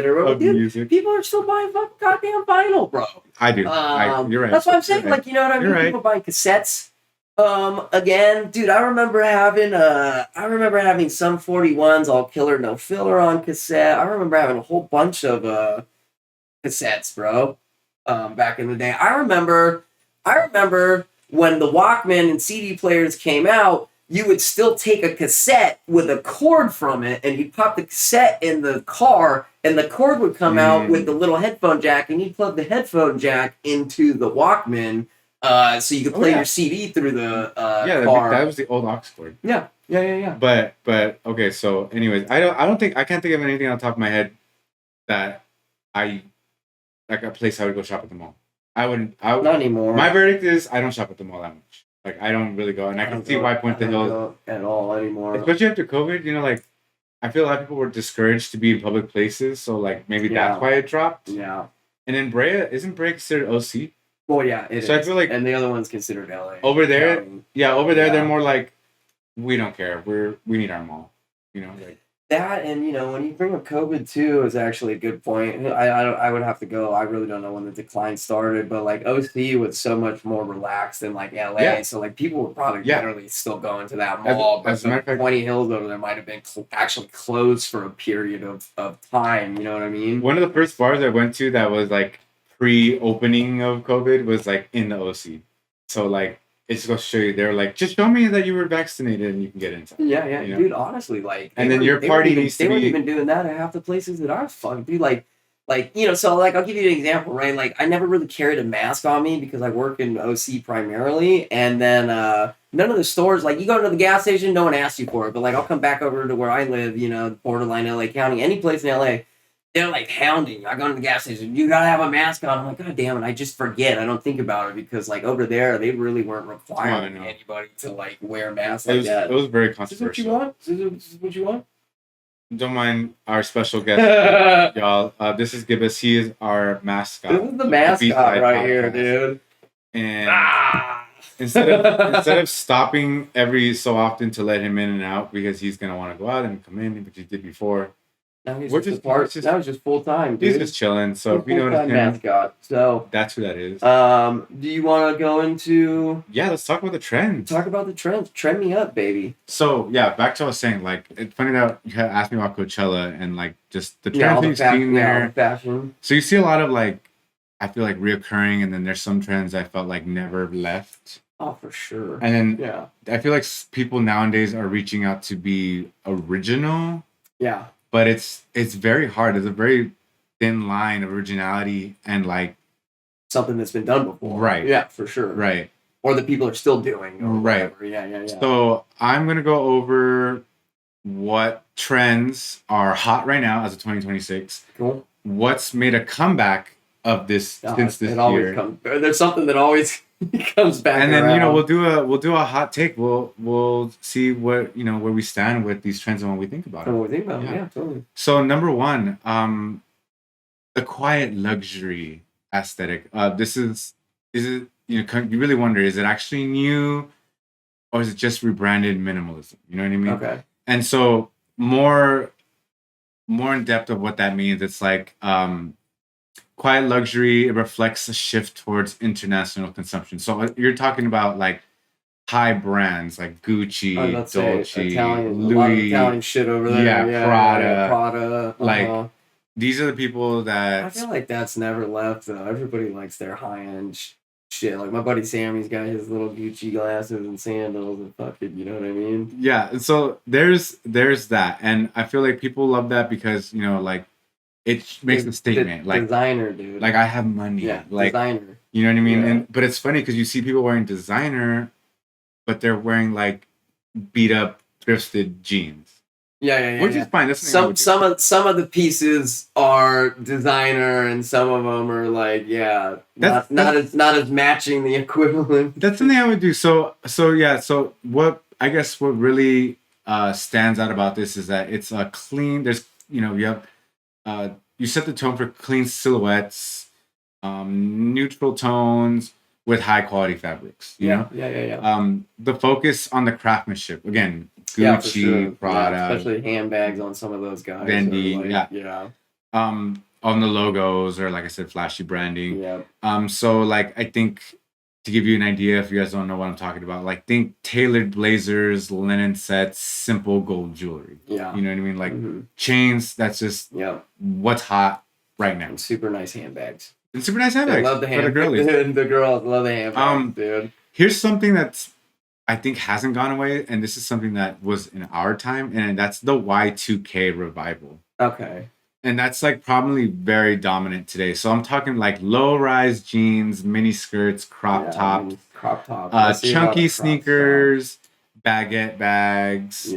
Or of music. People are still buying fucking goddamn vinyl, bro. I do. You're right. That's what I'm saying. Like, you know what I mean? People buying cassettes. Again, dude, I remember having some 41s, all Killer No Filler on cassette. I remember having a whole bunch of cassettes, bro. Back in the day. I remember when the Walkman and CD players came out, you would still take a cassette with a cord from it, and you'd pop the cassette in the car, and the cord would come out with the little headphone jack, and you'd plug the headphone jack into the Walkman. So you could play your CD through the car. That was the old aux cord. Yeah. But okay. So, anyways, I can't think of anything on the top of my head that I like a place I would go shop at the mall. Not anymore. My verdict is I don't shop at the mall that much. Like I don't really go, and I can see why Point the Hill at all anymore. Especially after COVID, like I feel a lot of people were discouraged to be in public places, so like maybe that's why it dropped. Yeah. And in isn't Brea considered OC? Well, yeah, it is. So I feel like, and the other one's considered LA. Over there, they're more like, we don't care. We need our mall. Like that, and when you bring up COVID too, is actually a good point. I would have to go. I really don't know when the decline started, but like OC was so much more relaxed than like LA, so like people were probably generally still going to that mall. But Pointy Hills over there might have been actually closed for a period of time. You know what I mean? One of the first bars I went to that was like pre-opening of COVID was like in the OC. So like it's going to show you, they're like, just show me that you were vaccinated and you can get inside. Yeah, dude, honestly, like, and then your party needs to be... They weren't even doing that at half the places that are fun, dude, like, so like, I'll give you an example, right? Like, I never really carried a mask on me because I work in OC primarily, and then none of the stores, like, you go to the gas station, no one asks you for it, but like, I'll come back over to where I live, borderline LA County, any place in LA, they're like hounding you. I go to the gas station, you gotta have a mask on. I'm like, God damn it, I just forget. I don't think about it because like over there, they really weren't requiring anybody to like wear masks like that. It was very controversial. Is this what you want? Don't mind our special guest, y'all. This is Gibbous. He is our mascot. This is the mascot right here, dude. And instead of stopping every so often to let him in and out because he's gonna want to go out and come in, which he did before. That was just full time, dude. He's just chilling. So if you notice him, mascot. So that's who that is. Do you want to go into? Yeah, let's talk about the trends. Talk about the trends. Trend me up, baby. So yeah, back to what I was saying. Like it's funny that you had asked me about Coachella and like just the trends you've seen there. Fashion. So you see a lot of like, I feel like reoccurring, and then there's some trends I felt like never left. Oh, for sure. And then I feel like people nowadays are reaching out to be original. Yeah. But it's very hard. There's a very thin line of originality and like something that's been done before. Right. Yeah, for sure. Right. Or that people are still doing. Or right. Whatever. Yeah. So I'm gonna go over what trends are hot right now as of 2026. Cool. What's made a comeback of this since this year? There's something that always comes back. And then around. we'll do a hot take. We'll see what where we stand with these trends and what we think about it. What we think about it, yeah, totally. So number one, the quiet luxury aesthetic. Is it you really wonder, is it actually new, or is it just rebranded minimalism? You know what I mean? Okay. And so more in depth of what that means, it's like quiet luxury, it reflects a shift towards international consumption. So you're talking about like high brands like Gucci, Dolce, Italian, Louis, a lot of Italian shit over there. Yeah, Prada. Prada. Like these are the people that I feel like that's never left though. Everybody likes their high end shit. Like my buddy Sammy's got his little Gucci glasses and sandals and fucking, you know what I mean? Yeah. So there's that, and I feel like people love that because like. It makes a statement, like designer, dude. Like I have money, like designer. You know what I mean? Yeah. But it's funny because you see people wearing designer, but they're wearing like beat up thrifted jeans. which is fine. That's something I would do. Some of the pieces are designer, and some of them are like not as matching the equivalent. That's something I would do. So yeah. So what I guess what really stands out about this is that it's a clean. There's you have you set the tone for clean silhouettes, neutral tones with high quality fabrics. You know. Yeah. The focus on the craftsmanship again. For Gucci, sure. Prada, especially handbags on some of those guys. Fendi, on the logos or like I said, flashy branding. Yeah. So like I think to give you an idea, if you guys don't know what I'm talking about, like think tailored blazers, linen sets, simple gold jewelry. Yeah. You know what I mean? Like chains. That's just what's hot right now. And super nice handbags. And super nice handbags. I love the handbags. The girls love the handbags, dude. Here's something that's I think hasn't gone away, and this is something that was in our time, and that's the Y2K revival. Okay. And that's like probably very dominant today. So I'm talking like low-rise jeans, mini skirts, crop tops, chunky sneakers, baguette bags,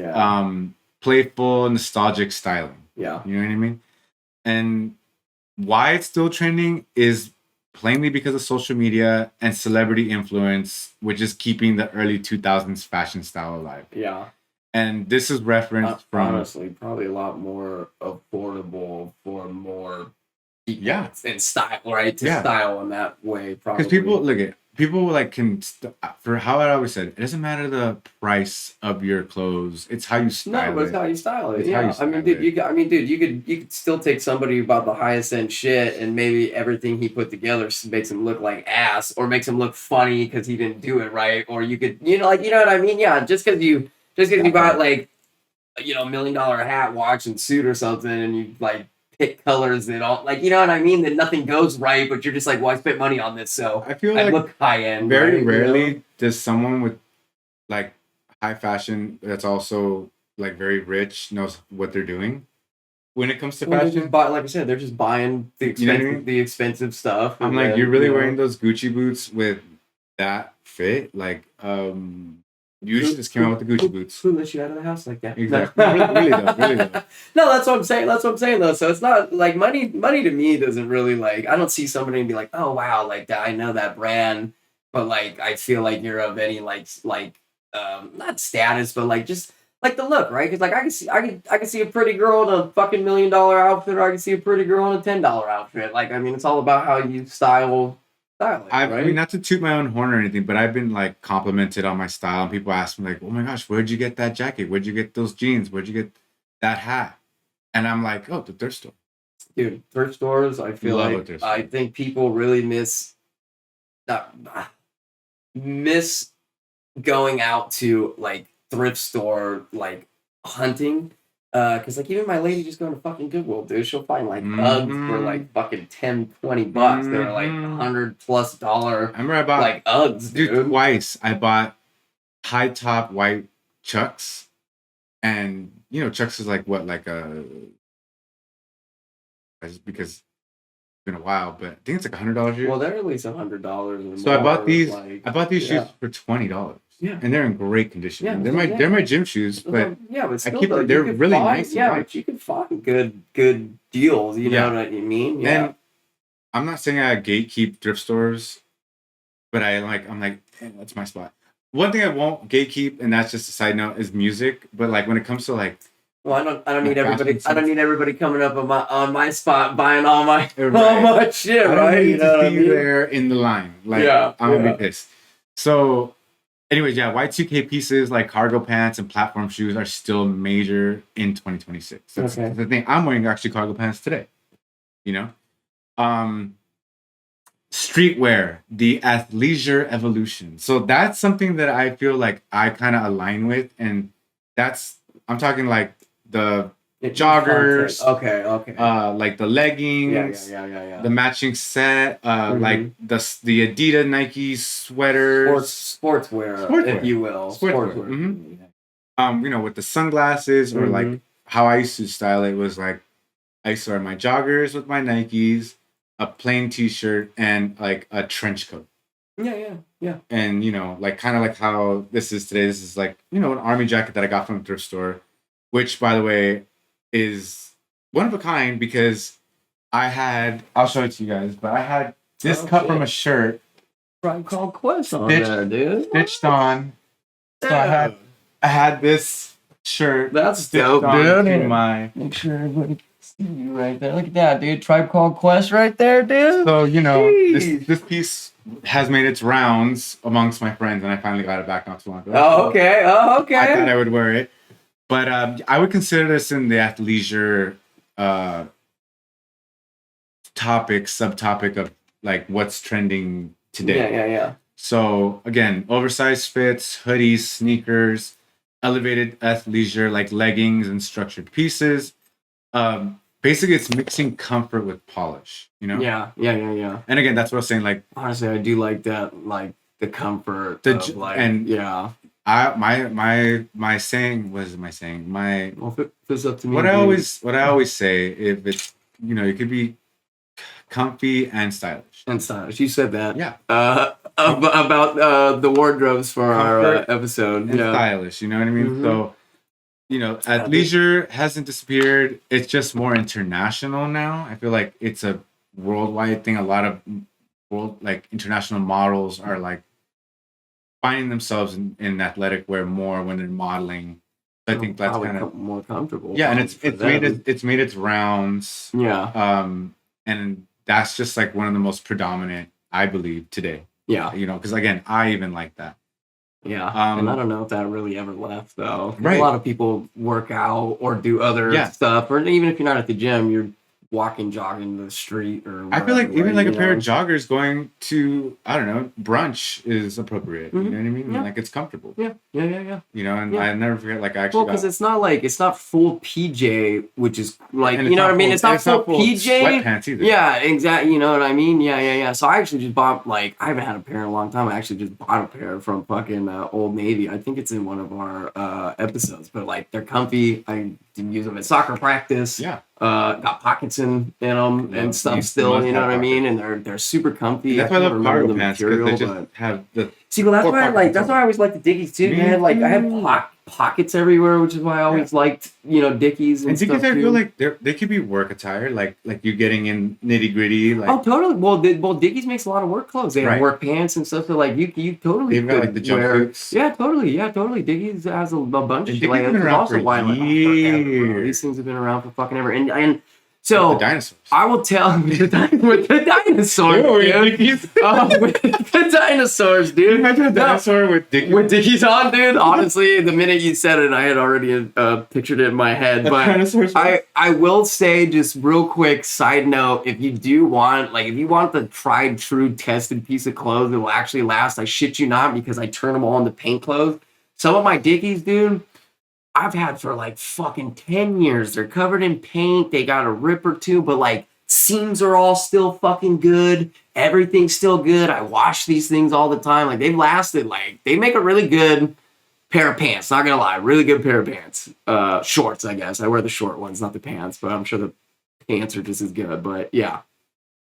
playful, nostalgic styling. Yeah. You know what I mean? And why it's still trending is plainly because of social media and celebrity influence, which is keeping the early 2000s fashion style alive. Yeah. And this is referenced from... Honestly, probably a lot more affordable for more people and style, right? To style in that way, probably. Because people like for how I always said, it doesn't matter the price of your clothes, it's how you style it. No, but it's how you style it. Dude, you could still take somebody about the highest end shit and maybe everything he put together makes him look like ass or makes him look funny because he didn't do it right, or you could you know what I mean? Yeah, just because you bought like $1 million hat, watch, and suit or something, and you like pick colors that all like you know what I mean, that nothing goes right, but you're just like, well, I spent money on this, so I feel like look high end. Very rarely does someone with like high fashion that's also like very rich knows what they're doing when it comes to fashion. Like I said, they're just buying the expensive stuff. I'm like, you're really wearing those Gucci boots with that fit, like you just came out with the Gucci boots. Who lets you out of the house like that? Exactly. really though. No, that's what I'm saying. Though. So it's not like money to me doesn't really like. I don't see somebody and be like, oh wow, like I know that brand, but like I feel like you're of any like not status, but like just like the look, right? Because like I can see a pretty girl in a fucking $1 million outfit, or I can see a pretty girl in a $10 outfit. Like I mean, it's all about how you style. I mean, not to toot my own horn or anything, but I've been like complimented on my style, and people ask me like, "Oh my gosh, where'd you get that jacket? Where'd you get those jeans? Where'd you get that hat?" And I'm like, "Oh, the thrift store." Dude, thrift stores. I feel like I think people really miss going out to like thrift store like hunting. Because like even my lady just going to fucking Goodwill, dude, she'll find like Uggs for like fucking $10-$20. They're like $100+. I remember I bought like Uggs, dude. Twice. I bought high top white Chucks, and Chucks is like what, like just because it's been a while, but I think it's like $100 shoes. Well, they're at least $100. So I bought these. I bought these shoes for $20. Yeah, and they're in great condition. Yeah, they're my gym shoes, but but still, I keep them. They're really nice. Yeah, but you can find good deals. You know what I mean? Yeah. And I'm not saying I gatekeep thrift stores, but I'm like, that's my spot. One thing I won't gatekeep, and that's just a side note, is music. But like when it comes to like, well, I don't need everybody. I don't need everybody coming up on my spot buying all my shit. Right? I don't need to be there in the line. Like I'm gonna be pissed. So. Anyways, Y2K pieces like cargo pants and platform shoes are still major in 2026. That's the thing. I'm wearing actually cargo pants today. Streetwear, the athleisure evolution. So that's something that I feel like I kind of align with, and I'm talking like the joggers, like the leggings, the matching set, like the Adidas Nike sweaters, sportswear, if you will, sportswear. With the sunglasses, or like how I used to style it was like I used to wear my joggers with my Nikes, a plain t-shirt, and like a trench coat. Yeah. And like kind of like how this is today. This is like an army jacket that I got from a thrift store. which, by the way, is one of a kind because I'll show it to you guys, but I had this cut from a shirt. Tribe Called Quest on there, dude. Stitched on. So I had this shirt. That's dope, dude. Make sure everybody can see you right there. Look at that, dude. Tribe Called Quest right there, dude. So, this piece has made its rounds amongst my friends, and I finally got it back not too long ago. Oh, okay. I thought I would wear it. But I would consider this in the athleisure subtopic of like what's trending today. Yeah. So again, oversized fits, hoodies, sneakers, elevated athleisure like leggings and structured pieces. Basically, it's mixing comfort with polish. Yeah. And again, that's what I was saying. Like honestly, I do like that. Like the comfort. My saying was my saying. Well, if it's up to me. What I always say, if it's it could be comfy and stylish. You said that. Yeah. About the wardrobes for our episode. And stylish. You know what I mean? Mm-hmm. So, athleisure hasn't disappeared. It's just more international now. I feel like it's a worldwide thing. A lot of international models are like finding themselves in athletic wear more when they're modeling. I think that's kind of more comfortable. Yeah, and it's made its rounds. Yeah. And that's just like one of the most predominant, I believe, today. Yeah. Because again, I even like that. Yeah. And I don't know if that really ever left though. Right. A lot of people work out or do other stuff, or even if you're not at the gym, you're walking, jogging the street or whatever. I feel like even like a pair of joggers going to, I don't know, brunch is appropriate. Mm-hmm. You know what I mean? Yeah. Like it's comfortable. Yeah. I never forget, like I actually well, because it's not full PJ, which is like, and you know what I mean? It's not full PJ. Sweatpants either. Yeah, exactly. You know what I mean? Yeah. So I actually just bought, like, I haven't had a pair in a long time. I actually just bought a pair from fucking Old Navy. I think it's in one of our episodes, but like they're comfy. I didn't use them at soccer practice. Yeah. Got pockets in them and stuff still, you know what I mean? And they're super comfy. That's why I love cargo pants, because they just have the... See, well, that's why I always liked the Dickies too, man. Like, I had pockets everywhere, which is why I always liked, Dickies and stuff Dickies, I too. feel like they could be work attire, like you're getting in nitty gritty. Like, oh, totally. Well, Dickies makes a lot of work clothes. They have work pants and stuff. So like you totally. They've got like the jumpsuits. Yeah, totally. Dickies has a bunch of shit. Like, that's also why years. These things have been around for fucking ever. And so the dinosaurs. I will tell with the dinosaurs, dude. With the dinosaurs, dude. Imagine a dinosaur with Dickies. With Dickies on, dude. Honestly, the minute you said it, I had already pictured it in my head. But I will say, just real quick, side note, if you want the tried, true, tested piece of clothes that will actually last, I shit you not, because I turn them all into paint clothes. Some of my Dickies, dude, I've had for like fucking 10 years. They're covered in paint. They got a rip or two, but like seams are all still fucking good. Everything's still good. I wash these things all the time. Like they've lasted. Like they make a really good pair of pants. Not gonna lie, really good pair of pants. Shorts, I guess. I wear the short ones, not the pants, but I'm sure the pants are just as good. But yeah.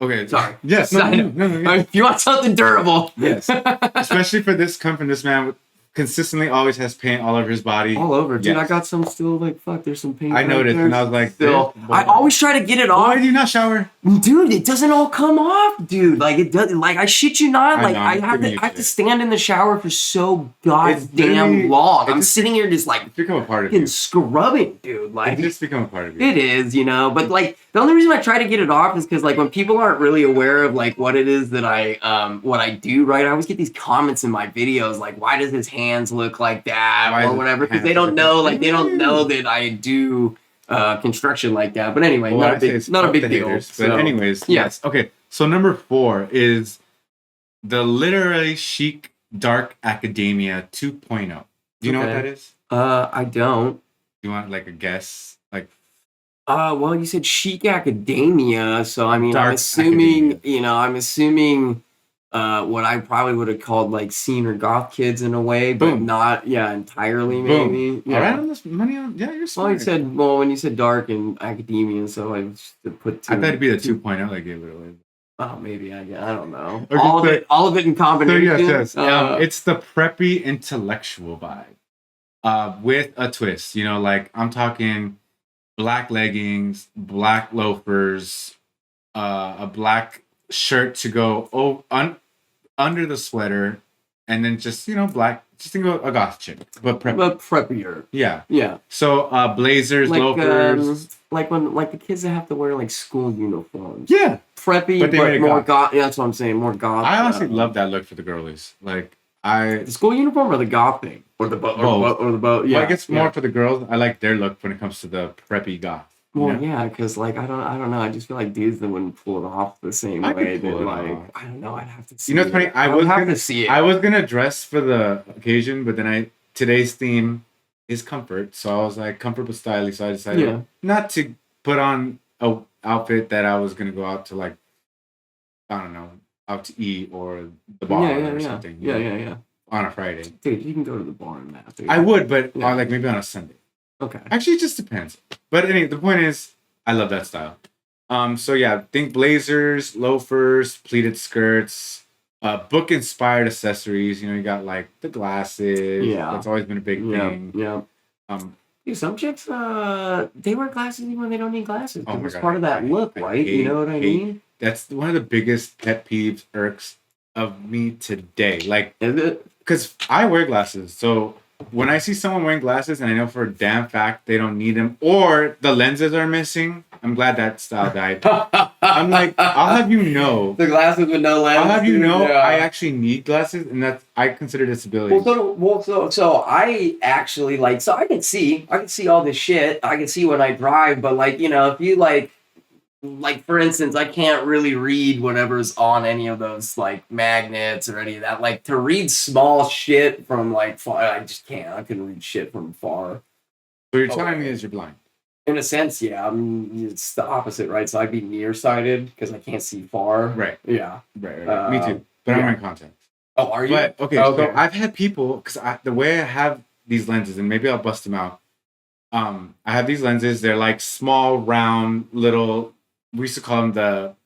Okay. Sorry. Yes. No. If you want something durable. Yes. Especially for this man with consistently always has paint all over his body. All over. Dude, yes. I got some still, like, fuck, there's some paint. I noticed, and I was like, still. I always try to get it off. Why do you not shower? Dude, it doesn't all come off, dude. Like, it does. Like, I shit you not. Like, I have to stand in the shower for so goddamn long. I'm sitting here just, like, become a part of you. Scrubbing, dude. Like, it's just become a part of you. It is, But, like, the only reason I try to get it off is because, like, when people aren't really aware of, like, what it is that what I do, right? I always get these comments in my videos, like, why does his hands look like that or whatever? Because they don't know, that I do construction like that. But anyway, not a big deal. Haters, but anyways, yes. Okay, so number 4 is the literary chic dark academia 2.0. Do you know what that is? I don't. You want like a guess? Like, well, you said chic academia, so I mean, dark I'm assuming, academia. What I probably would have called like scene or goth kids in a way, but not, entirely maybe. Boom. Yeah. All right on this money on. Yeah, you're smart. When you said dark and academia, so I just put two. I thought it'd be the 2.0 that gave it away. Oh, maybe I don't know. Okay, all of it in combination. So yes. It's the preppy intellectual vibe. with a twist. You know, like I'm talking black leggings, black loafers, a black shirt to go under the sweater, and then just black. Just think of a goth chick, but preppy. But preppier. Yeah. Yeah. So blazers, Like loafers. like when the kids that have to wear like school uniforms. Yeah. Preppy, But they made it more goth. goth. Yeah, that's what I'm saying. More goth. I honestly love that look for the girlies. Like the school uniform or the goth thing or the boat or the boat. Yeah. Well, I guess more for the girls. I like their look when it comes to the preppy goth. Well, yeah, because like I don't know. I just feel like dudes that wouldn't pull it off the same way. That like I don't know. I'd have to see. You know, it's funny. I was have to see it. I was gonna dress for the occasion, but then today's theme is comfort, so I was like comfort but stylish. So I decided not to put on a outfit that I was gonna go out to like I don't know out to eat or the bar or something. Yeah. On a Friday, dude, you can go to the bar and that. Dude. I would, but like maybe on a Sunday. Okay. Actually, it just depends. But anyway, the point is, I love that style. So yeah, think blazers, loafers, pleated skirts, book inspired accessories. You know, you got like the glasses. Yeah. That's always been a big thing. Yeah. Dude, some chicks, they wear glasses even when they don't need glasses. Oh my it's God, part of that look, right? You know what I mean? That's one of the biggest pet peeves, irks of me today. Like, is it? Because I wear glasses, so when I see someone wearing glasses and I know for a damn fact they don't need them or the lenses are missing, I'm glad that style died. I'm like, I'll have you know. The glasses with no lens. I'll have you know I actually need glasses and I consider disability. So I actually like, so I can see all this shit. I can see when I drive, but like, you know, if you like for instance, I can't really read whatever's on any of those like magnets or any of that. Like to read small shit from like far, I just can't. I can read shit from far. So you're telling me is you're blind? In a sense, yeah. It's the opposite, right? So I'd be nearsighted because I can't see far. Right. Yeah. Right. Me too. But I'm wearing contacts. Oh, are you? But okay. So I've had people because the way I have these lenses, and maybe I'll bust them out. I have these lenses. They're like small, round, little. We used to call them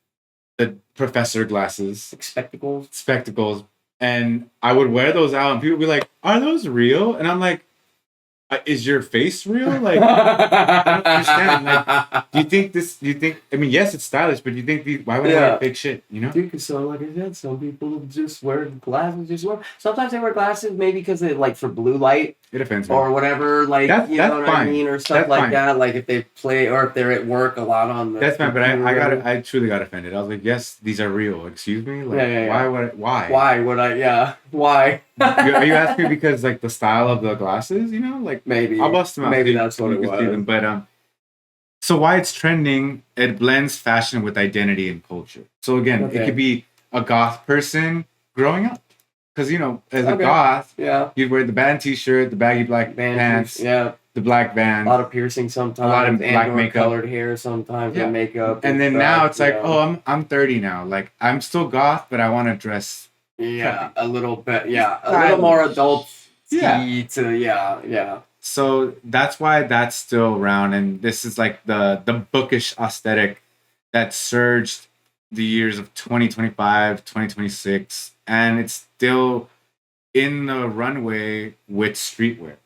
the professor glasses. Spectacles. And I would wear those out and people would be like, are those real? And I'm like, is your face real? Like, I don't understand. Like, do you think, I mean, yes, it's stylish, but do you think, why would I wear fake shit, you know? Dude, so like I said, some people just wear glasses, sometimes they wear glasses maybe because they like for blue light. It offends me. Or whatever, like, you know what I mean? Or stuff like that. Like if they play, or if they're at work a lot on the... That's fine, but I truly got offended. I was like, yes, these are real. Excuse me? Like, why? Why would I, why? Are you asking me because, like, the style of the glasses, you know? Like, maybe. I'll bust them out. Maybe that's what it was. But, so why it's trending, it blends fashion with identity and culture. So, again, it could be a goth person growing up. Because, you know, as a goth, you'd wear the band t-shirt, the baggy black pants, the black Vans. A lot of piercing sometimes. A lot of black makeup. Colored hair sometimes, and makeup. And then now it's like, oh, I'm 30 now. Like, I'm still goth, but I want to dress preppy. A little bit, a little more adult. So that's why that's still around. And this is like the bookish aesthetic that surged the years of 2025, 2026. And it's still in the runway with streetwear.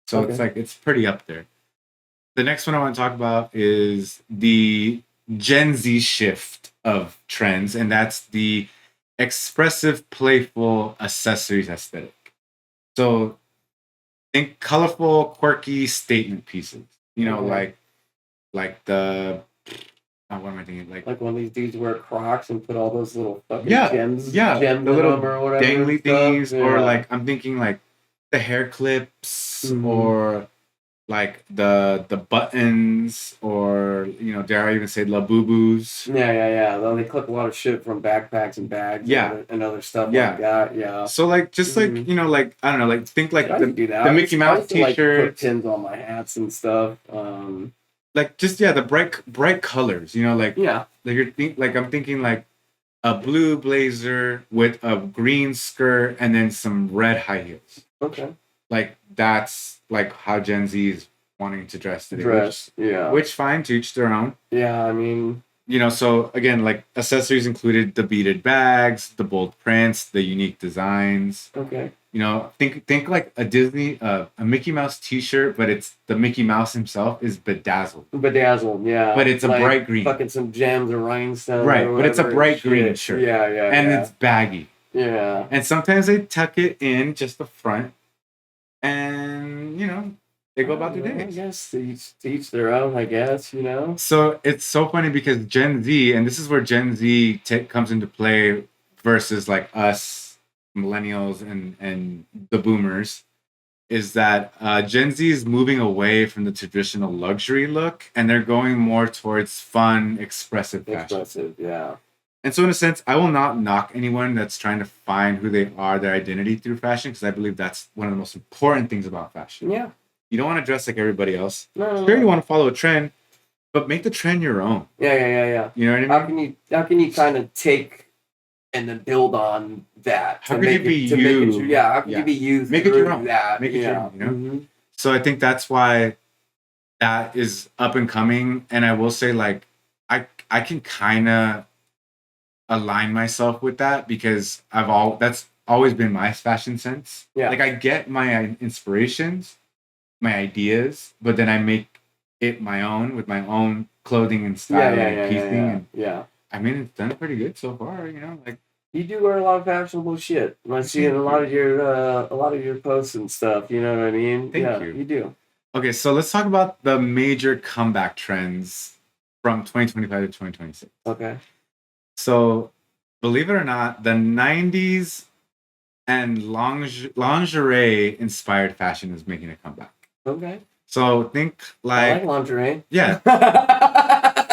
So it's like, it's pretty up there. The next one I want to talk about is the Gen Z shift of trends. And that's the expressive, playful accessories aesthetic. So think colorful, quirky statement pieces. You know, like the... what am I thinking? Like when these dudes wear Crocs and put all those little fucking gems the little or whatever dangly thingies, or like I'm thinking like the hair clips, or like the buttons, or you know, dare I even say la boo boos? Yeah. They clip a lot of shit from backpacks and bags, and other stuff like that. Yeah. So like just like you know, like I don't know, like think like the Mickey Mouse t-shirt, put pins on my hats and stuff. Like just the bright colors, you know, like like I'm thinking like a blue blazer with a green skirt and then some red high heels. Okay. Like that's like how Gen Z is wanting to dress today. Which fine, to each their own. Yeah, I mean, So again, like accessories included the beaded bags, the bold prints, the unique designs. Okay. Think like a Disney, a Mickey Mouse T-shirt, but it's the Mickey Mouse himself is bedazzled. Bedazzled, yeah. But it's a like bright green. Fucking some gems or rhinestones. Right, or but it's a bright green shit. shirt. Yeah, and it's baggy. Yeah. And sometimes they tuck it in just the front, and they go about their day. I guess to each their own. I guess So it's so funny because Gen Z, and this is where Gen Z comes into play versus like us millennials and the boomers, is that Gen Z is moving away from the traditional luxury look, and they're going more towards fun, expressive fashion. Yeah. And so in a sense, I will not knock anyone that's trying to find who they are, their identity through fashion, because I believe that's one of the most important things about fashion. Yeah. You don't want to dress like everybody else. No. Sure, you want to follow a trend, but make the trend your own. Yeah. You know what I mean? How can you kind of take and then build on that? How can you be you? How can you be you? Make it your own. That. Make it your own. Mm-hmm. So I think that's why that is up and coming. And I will say, like, I can kind of align myself with that because that's always been my fashion sense. Yeah. Like I get my inspirations, my ideas, but then I make it my own with my own clothing and style and piecing. Yeah. I mean, it's done pretty good so far. Like you do wear a lot of fashionable shit. I see in a lot of your posts and stuff. You know what I mean? Thank you. You do. Okay, so let's talk about the major comeback trends from 2025 to 2026. Okay. So, believe it or not, the 90s and lingerie-inspired fashion is making a comeback. Okay. So, think like... I like lingerie. Yeah.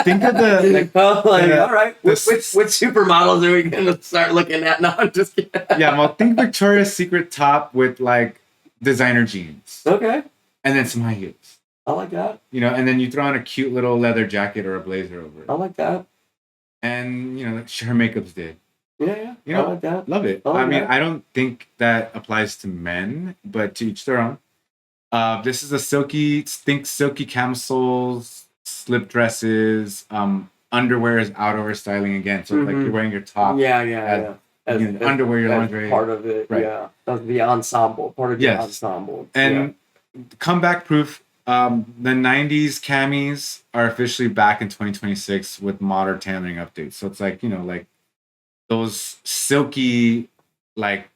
Think of the... all right. Which supermodels are we going to start looking at? No, I'm just kidding. Yeah, well, think Victoria's Secret top with, like, designer jeans. Okay. And then some high heels. I like that. And then you throw on a cute little leather jacket or a blazer over it. I like that. And her makeup's did. Yeah. I like that. Love it. I mean, I don't think that applies to men, but to each their own. This is silky camisoles, slip dresses, underwear is outerwear styling again. So like you're wearing your top. Yeah. As underwear, your lingerie. Part of it. Right. Yeah. That's the ensemble. Part of the ensemble. And comeback proof. The 90s camis are officially back in 2026 with modern tailoring updates. So it's like, like those silky, like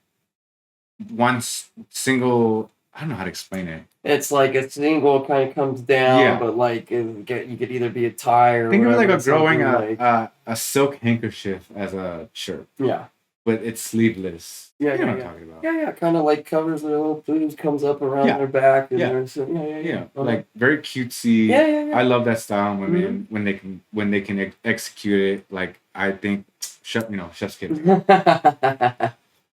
one single, I don't know how to explain it. It's like a single kind of comes down, but like you could either be a tie or think of it like a girl wearing a silk handkerchief as a shirt. Yeah. But it's sleeveless. Yeah, you know what I'm talking about. Yeah, kind of like covers their little boobs, comes up around their back. And yeah. Like very cutesy. Yeah. I love that style in women when they can execute it. Like I think, chef's kiss.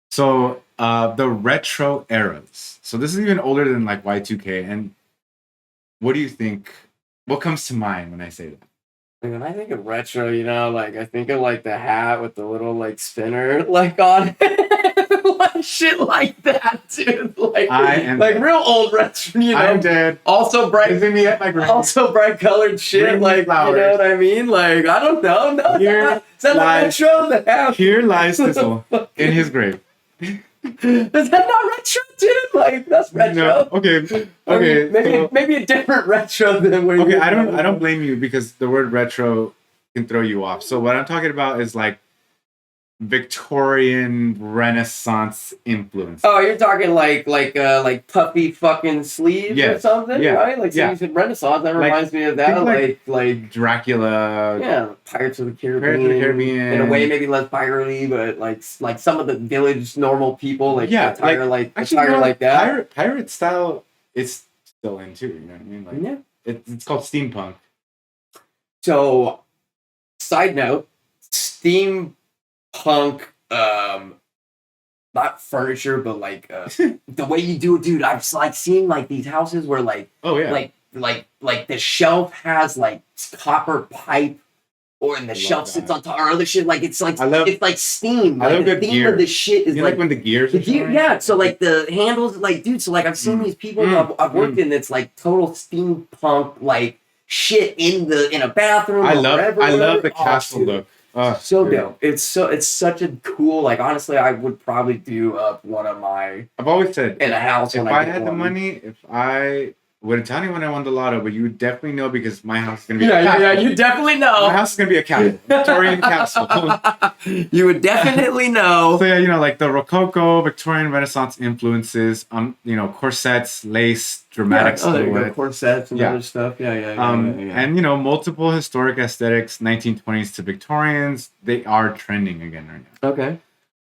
So the retro eras. So this is even older than like Y2K. And what do you think? What comes to mind when I say that? When I think of retro, like I think of like the hat with the little like spinner like on it. Like shit like that, dude. Like real old retro, I'm dead. Also bright colored shit. Bring like flowers. You know what I mean? Like I don't know. No, is that retro? Here lies Thistle in his grave. Is that not retro, dude? Like that's retro. No. Okay. Maybe a different retro than where. Okay, I don't blame you because the word retro can throw you off. So what I'm talking about is like Victorian Renaissance influence. Oh, you're talking like puffy fucking sleeves or something, right? Like so you said Renaissance. That reminds me of that, like Dracula. Yeah, Pirates of the Caribbean. In a way, maybe less piratey, but like some of the village normal people, attire like that. Pirate style is still in too. You know what I mean? Like, it's called steampunk. So, side note, steampunk, not furniture, but like the way you do it, dude. I've like seen like these houses where like like the shelf has like copper pipe, and the shelf sits on top or other shit. Like it's like it's like steam. I love the theme gear. of the shit is like when the gears. So like the handles, like dude. So like I've seen these people I've worked in. It's like total steampunk, like shit in a bathroom. I love the Oh, castle dude. look. Oh, So dude. dope. It's such a cool, like, honestly, I would probably do up one of my I've always said, in a house if when I get had the one. money, if I wouldn't tell anyone I won the lotto, but you would definitely know because my house is gonna be You definitely know. My house is gonna be a castle, Victorian castle. You would definitely know. So yeah, like the Rococo, Victorian Renaissance influences, corsets, lace, dramatic silhouettes, corsets and other stuff. And multiple historic aesthetics, 1920s to Victorians, they are trending again right now. Okay.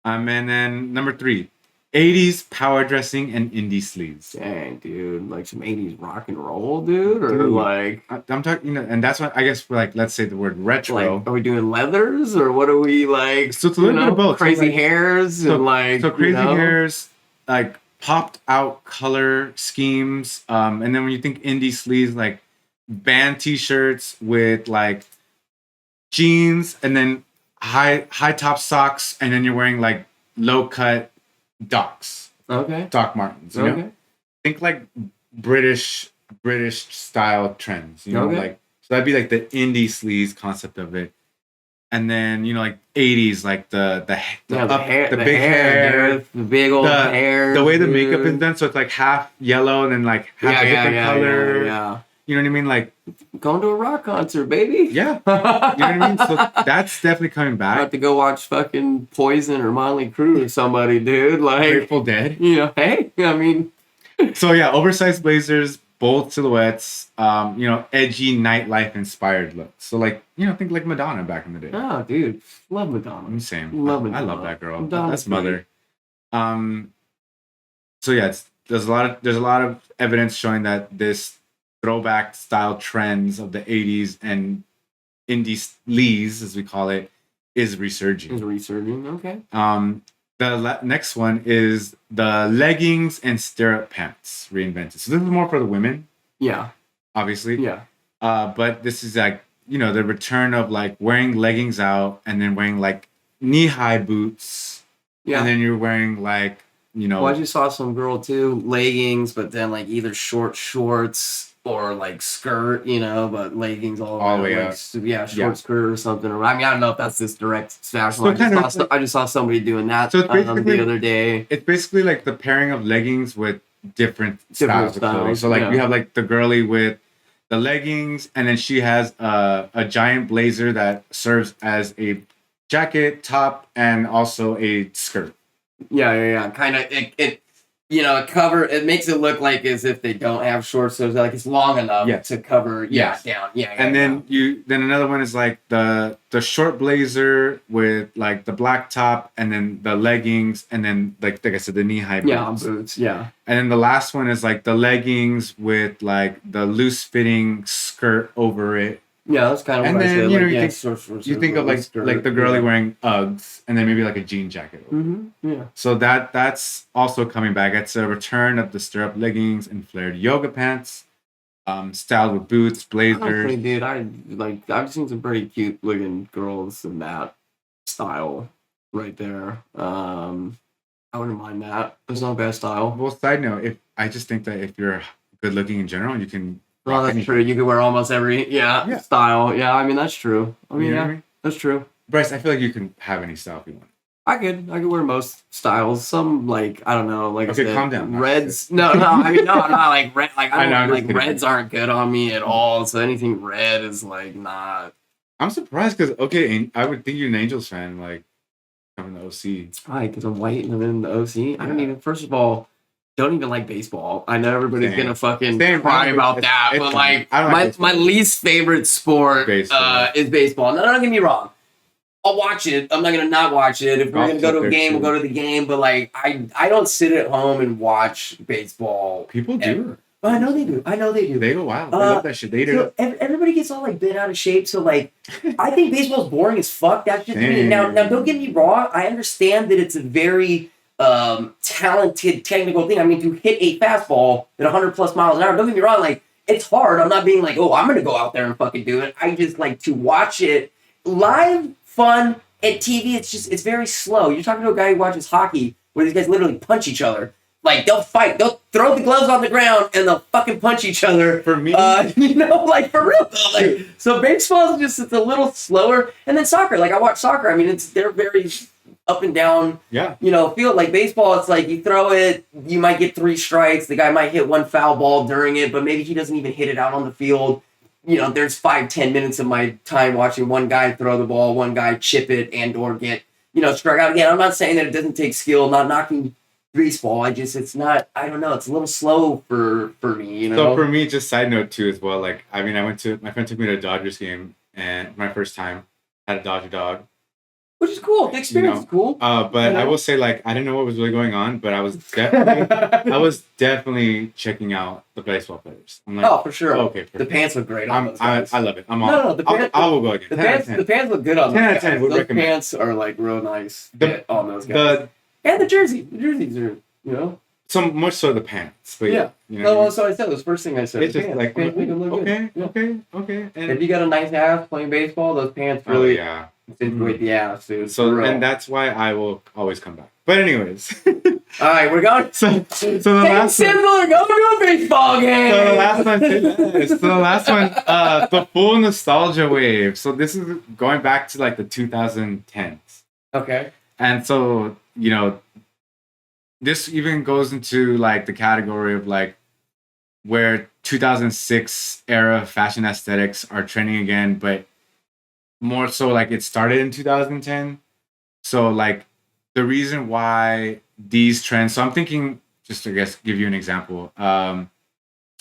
And then number 3, 80s power dressing and indie sleeves. Dang, dude, like some 80s rock and roll, dude, or like I'm talking, and that's what I guess like let's say the word retro. Like, are we doing leathers or what are we like? So it's a little bit of both. Crazy hairs and like crazy hairs, like popped out color schemes. And then when you think indie sleeves, like band t-shirts with like jeans and then high top socks, and then you're wearing like low cut Docs. Okay. Doc Martens. You know? Think like British style trends. You know, like so that'd be like the indie sleeves concept of it. And then like 80s, like the big hair, the big old hair, the way the makeup is done, so it's like half yellow and then like half a different color. Yeah. You know what I mean? Like going to a rock concert, baby. Yeah. You know what I mean? So that's definitely coming back. I have to go watch fucking Poison or Motley Crue or somebody, dude. Like Grateful Dead. Hey, I mean. So yeah, oversized blazers, bold silhouettes, edgy nightlife inspired looks. So like, think like Madonna back in the day. Oh, dude, love Madonna. I'm same. Love Madonna. I love that girl. Madonna's That's mother. So yeah, there's a lot of evidence showing that this throwback style trends of the 80s and indie sleaze, as we call it, is resurging. Okay. The next one is the leggings and stirrup pants reinvented. So this is more for the women. Yeah. Obviously. Yeah. But this is like, the return of like wearing leggings out and then wearing like knee-high boots. Yeah. And then you're wearing like, Well, I just saw some girl too, leggings, but then like either short shorts or like skirt, but leggings all the way like, up. Short skirt or something. I mean, I don't know if that's this direct fashion. So I just saw somebody doing that the other day. It's basically like the pairing of leggings with different styles of clothing. So like you have like the girly with the leggings, and then she has a giant blazer that serves as a jacket, top, and also a skirt. Yeah. Kind of it it makes it look like as if they don't have shorts, so like it's long enough to cover down. And then another one is like the short blazer with like the black top and then the leggings and then like I said, the knee-high boots. Boots. And then the last one is like the leggings with like the loose fitting skirt over it. Yeah, that's kind of and what then, I said. You think of like the girly wearing Uggs and then maybe like a jean jacket over. Mm-hmm. Yeah. So that's also coming back. It's a return of the stirrup leggings and flared yoga pants, styled with boots, blazers. Honestly, dude, I've seen some pretty cute looking girls in that style right there. I wouldn't mind that. It's not a bad style. Well, side note, I just think that if you're good looking in general, you can. Well, that's true. You could wear almost every style. Yeah, I mean that's true. I mean, that's true. Bryce, I feel like you can have any style if you want. I could wear most styles. Some like I don't know, like okay, I said, calm down. Reds. No. I mean, no, I'm not like red. Like I don't like reds aren't good on me at all. So anything red is like not. I'm surprised because I would think you're an Angels fan, like from the OC. Why? Because I'm white and I'm in the OC. Yeah. I don't even. First of all. Don't even like baseball. I know everybody's gonna fucking cry about that, but like my least favorite sport is baseball. No, don't get me wrong. I'll watch it. I'm not gonna not watch it. If we're gonna go to a game, we'll go to the game. But like I don't sit at home and watch baseball. People do. But I know they do. They go wild. They love that shit. They do. Everybody gets all like bent out of shape. So like, I think baseball's boring as fuck. That's just me. Now don't get me wrong. I understand that it's a very talented technical thing. I mean, to hit a fastball at 100 plus miles an hour, don't get me wrong, like it's hard. I'm not being like, oh, I'm gonna go out there and fucking do it. I just like to watch it live, fun. At TV, it's very slow. You're talking to a guy who watches hockey where these guys literally punch each other. Like they'll fight, they'll throw the gloves on the ground and they'll fucking punch each other. For me, like for real though. Like so, baseball is it's a little slower, and then soccer. Like I watch soccer. I mean, they're very up and down. Yeah. Field. Like baseball, it's like you throw it, you might get 3 strikes. The guy might hit 1 foul ball during it, but maybe he doesn't even hit it out on the field. There's 5-10 minutes of my time watching one guy throw the ball, one guy chip it and or get struck out again. I'm not saying that it doesn't take skill. Not knocking baseball. It's not. I don't know. It's a little slow for me. So for me, just side note too as well. Like I mean, my friend took me to a Dodgers game, and my first time had a Dodger dog, which is cool. The experience is cool. But I will say, like, I didn't know what was really going on, but I was definitely checking out the baseball players. I'm like, oh, for sure. Okay, perfect. The pants look great. I love it. I'm all. No, I will go again. The pants look good on those guys. 10 Those pants are like real nice on those guys. And the jerseys are So much so the pants, but yeah. No, so I said the first thing I said. It's just pants. like Pants make them look okay. And if you got a nice ass playing baseball, those pants really accentuate the ass, dude. So and that's why I will always come back. But anyways, all right, we're going. So the last one, we're going to a baseball game. So the last one, the full nostalgia wave. So this is going back to like the 2010s. Okay. And so this even goes into like the category of like where 2006 era fashion aesthetics are trending again, but more so like it started in 2010. So like the reason why these trends, so I'm thinking, just to give you an example, I'm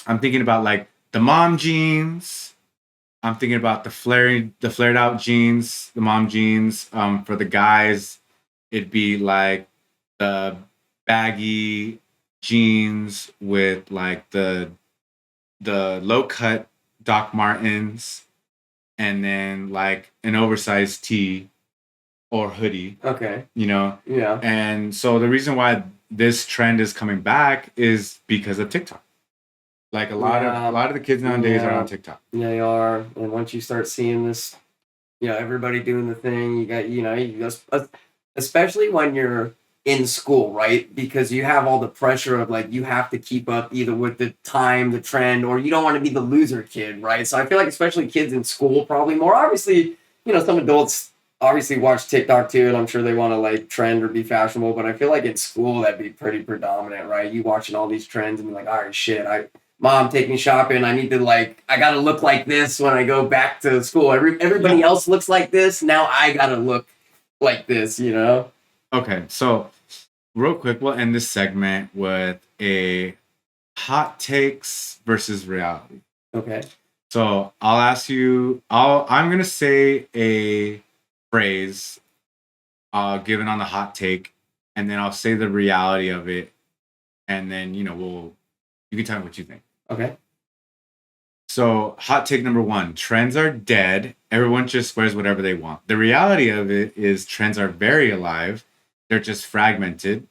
thinking about like the mom jeans. I'm thinking about the flared out jeans, the mom jeans. For the guys, it'd be like the baggy jeans with like the low cut Doc Martens, and then like an oversized tee or hoodie. Okay. Yeah. And so the reason why this trend is coming back is because of TikTok. Like a lot of the kids nowadays are on TikTok. Yeah, they are. And once you start seeing this, everybody doing the thing, you got, especially when you're in school, right? Because you have all the pressure of like, you have to keep up either with the time, the trend, or you don't want to be the loser kid, right? So I feel like especially kids in school, probably more. Obviously, some adults obviously watch TikTok too, and I'm sure they want to like trend or be fashionable, but I feel like in school that'd be pretty predominant, right? You watching all these trends and be like, all right, shit, Mom, take me shopping. I need to I gotta look like this when I go back to school. Everybody else looks like this. Now I gotta look like this, Okay, so real quick, we'll end this segment with a hot takes versus reality. Okay. So I'll ask you, I'm going to say a phrase given on the hot take, and then I'll say the reality of it, and then, you can tell me what you think. Okay. So hot take number 1, trends are dead. Everyone just wears whatever they want. The reality of it is trends are very alive. They're just fragmented.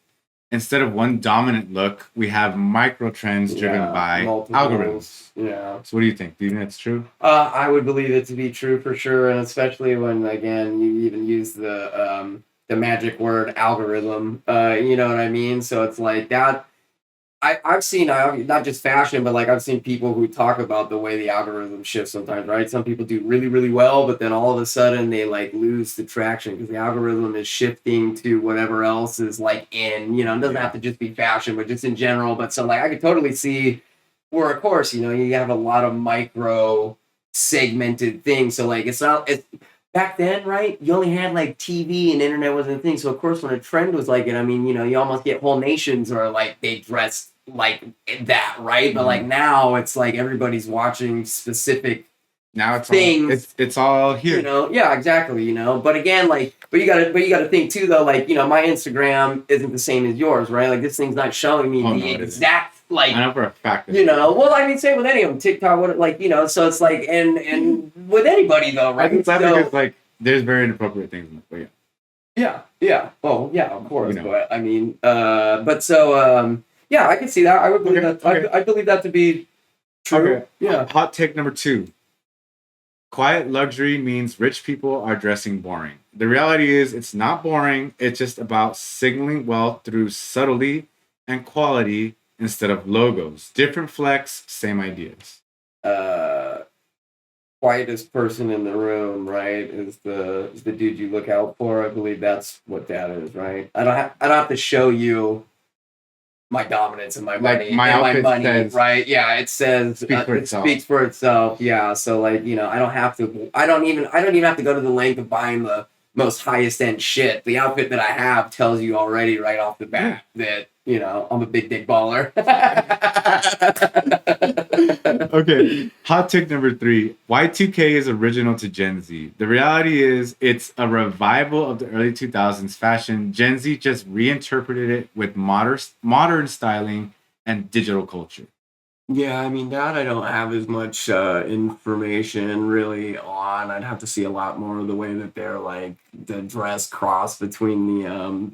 Instead of one dominant look, we have micro trends driven by algorithms. Yeah. So what do you think? Do you think that's true? I would believe it to be true for sure, and especially when again you even use the magic word algorithm. You know what I mean? So it's like that. I've seen not just fashion, but like I've seen people who talk about the way the algorithm shifts sometimes, right? Some people do really, really well, but then all of a sudden they like lose the traction because the algorithm is shifting to whatever else is like in, it doesn't have to just be fashion, but just in general. But so like I could totally see where, of course, you have a lot of micro segmented things. So like it's back then, right? You only had like TV and internet wasn't a thing. So of course, when a trend was like it, I mean, you almost get whole nations or like they dressed like that, right? But like now it's like everybody's watching specific now it's things. It's all here. Yeah, exactly. But again, but you gotta think too though, like, my Instagram isn't the same as yours, right? Like this thing's not showing me the exact like I know for a fact. Well, I mean, same with any of them. TikTok, so it's like, and with anybody though, right? It's because like there's very inappropriate things in it, but yeah. Oh, yeah, of course. But I mean, yeah, I can see that. I would believe that. Okay. I believe that to be true. Okay. Yeah. Hot take number 2. Quiet luxury means rich people are dressing boring. The reality is it's not boring. It's just about signaling wealth through subtlety and quality instead of logos. Different flex, same ideas. Quietest person in the room, right? Is the dude you look out for. I believe that's what that is, right? I don't have to show you my dominance and my money Like my and my outfit money, says, right? Yeah, it says speaks for it itself. speaks for itself. Yeah, so like I don't have to. I don't even have to go to the length of buying the most highest end shit. The outfit that I have tells you already right off the bat that I'm a big dick baller. Okay, hot take number 3. Y2K is original to Gen Z. The reality is it's a revival of the early 2000s fashion. Gen Z just reinterpreted it with modern styling and digital culture. Yeah, I mean that I don't have as much information really on. I'd have to see a lot more of the way that they're like the dress cross between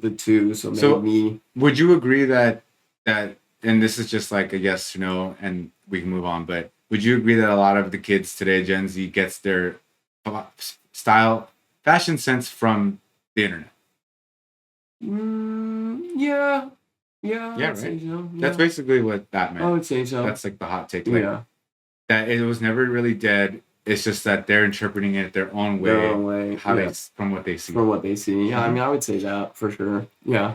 the two. So maybe would you agree that and this is just like a yes or no and we can move on, but would you agree that a lot of the kids today, Gen Z, gets their style, fashion sense from the internet? Yeah. Yeah, I'd right. say so. That's basically what that meant. I would say so. That's like the hot take. Like, that it was never really dead. It's just that they're interpreting it their own way. How they from what they see. From what they see. Yeah, I mean, I would say that for sure. Yeah.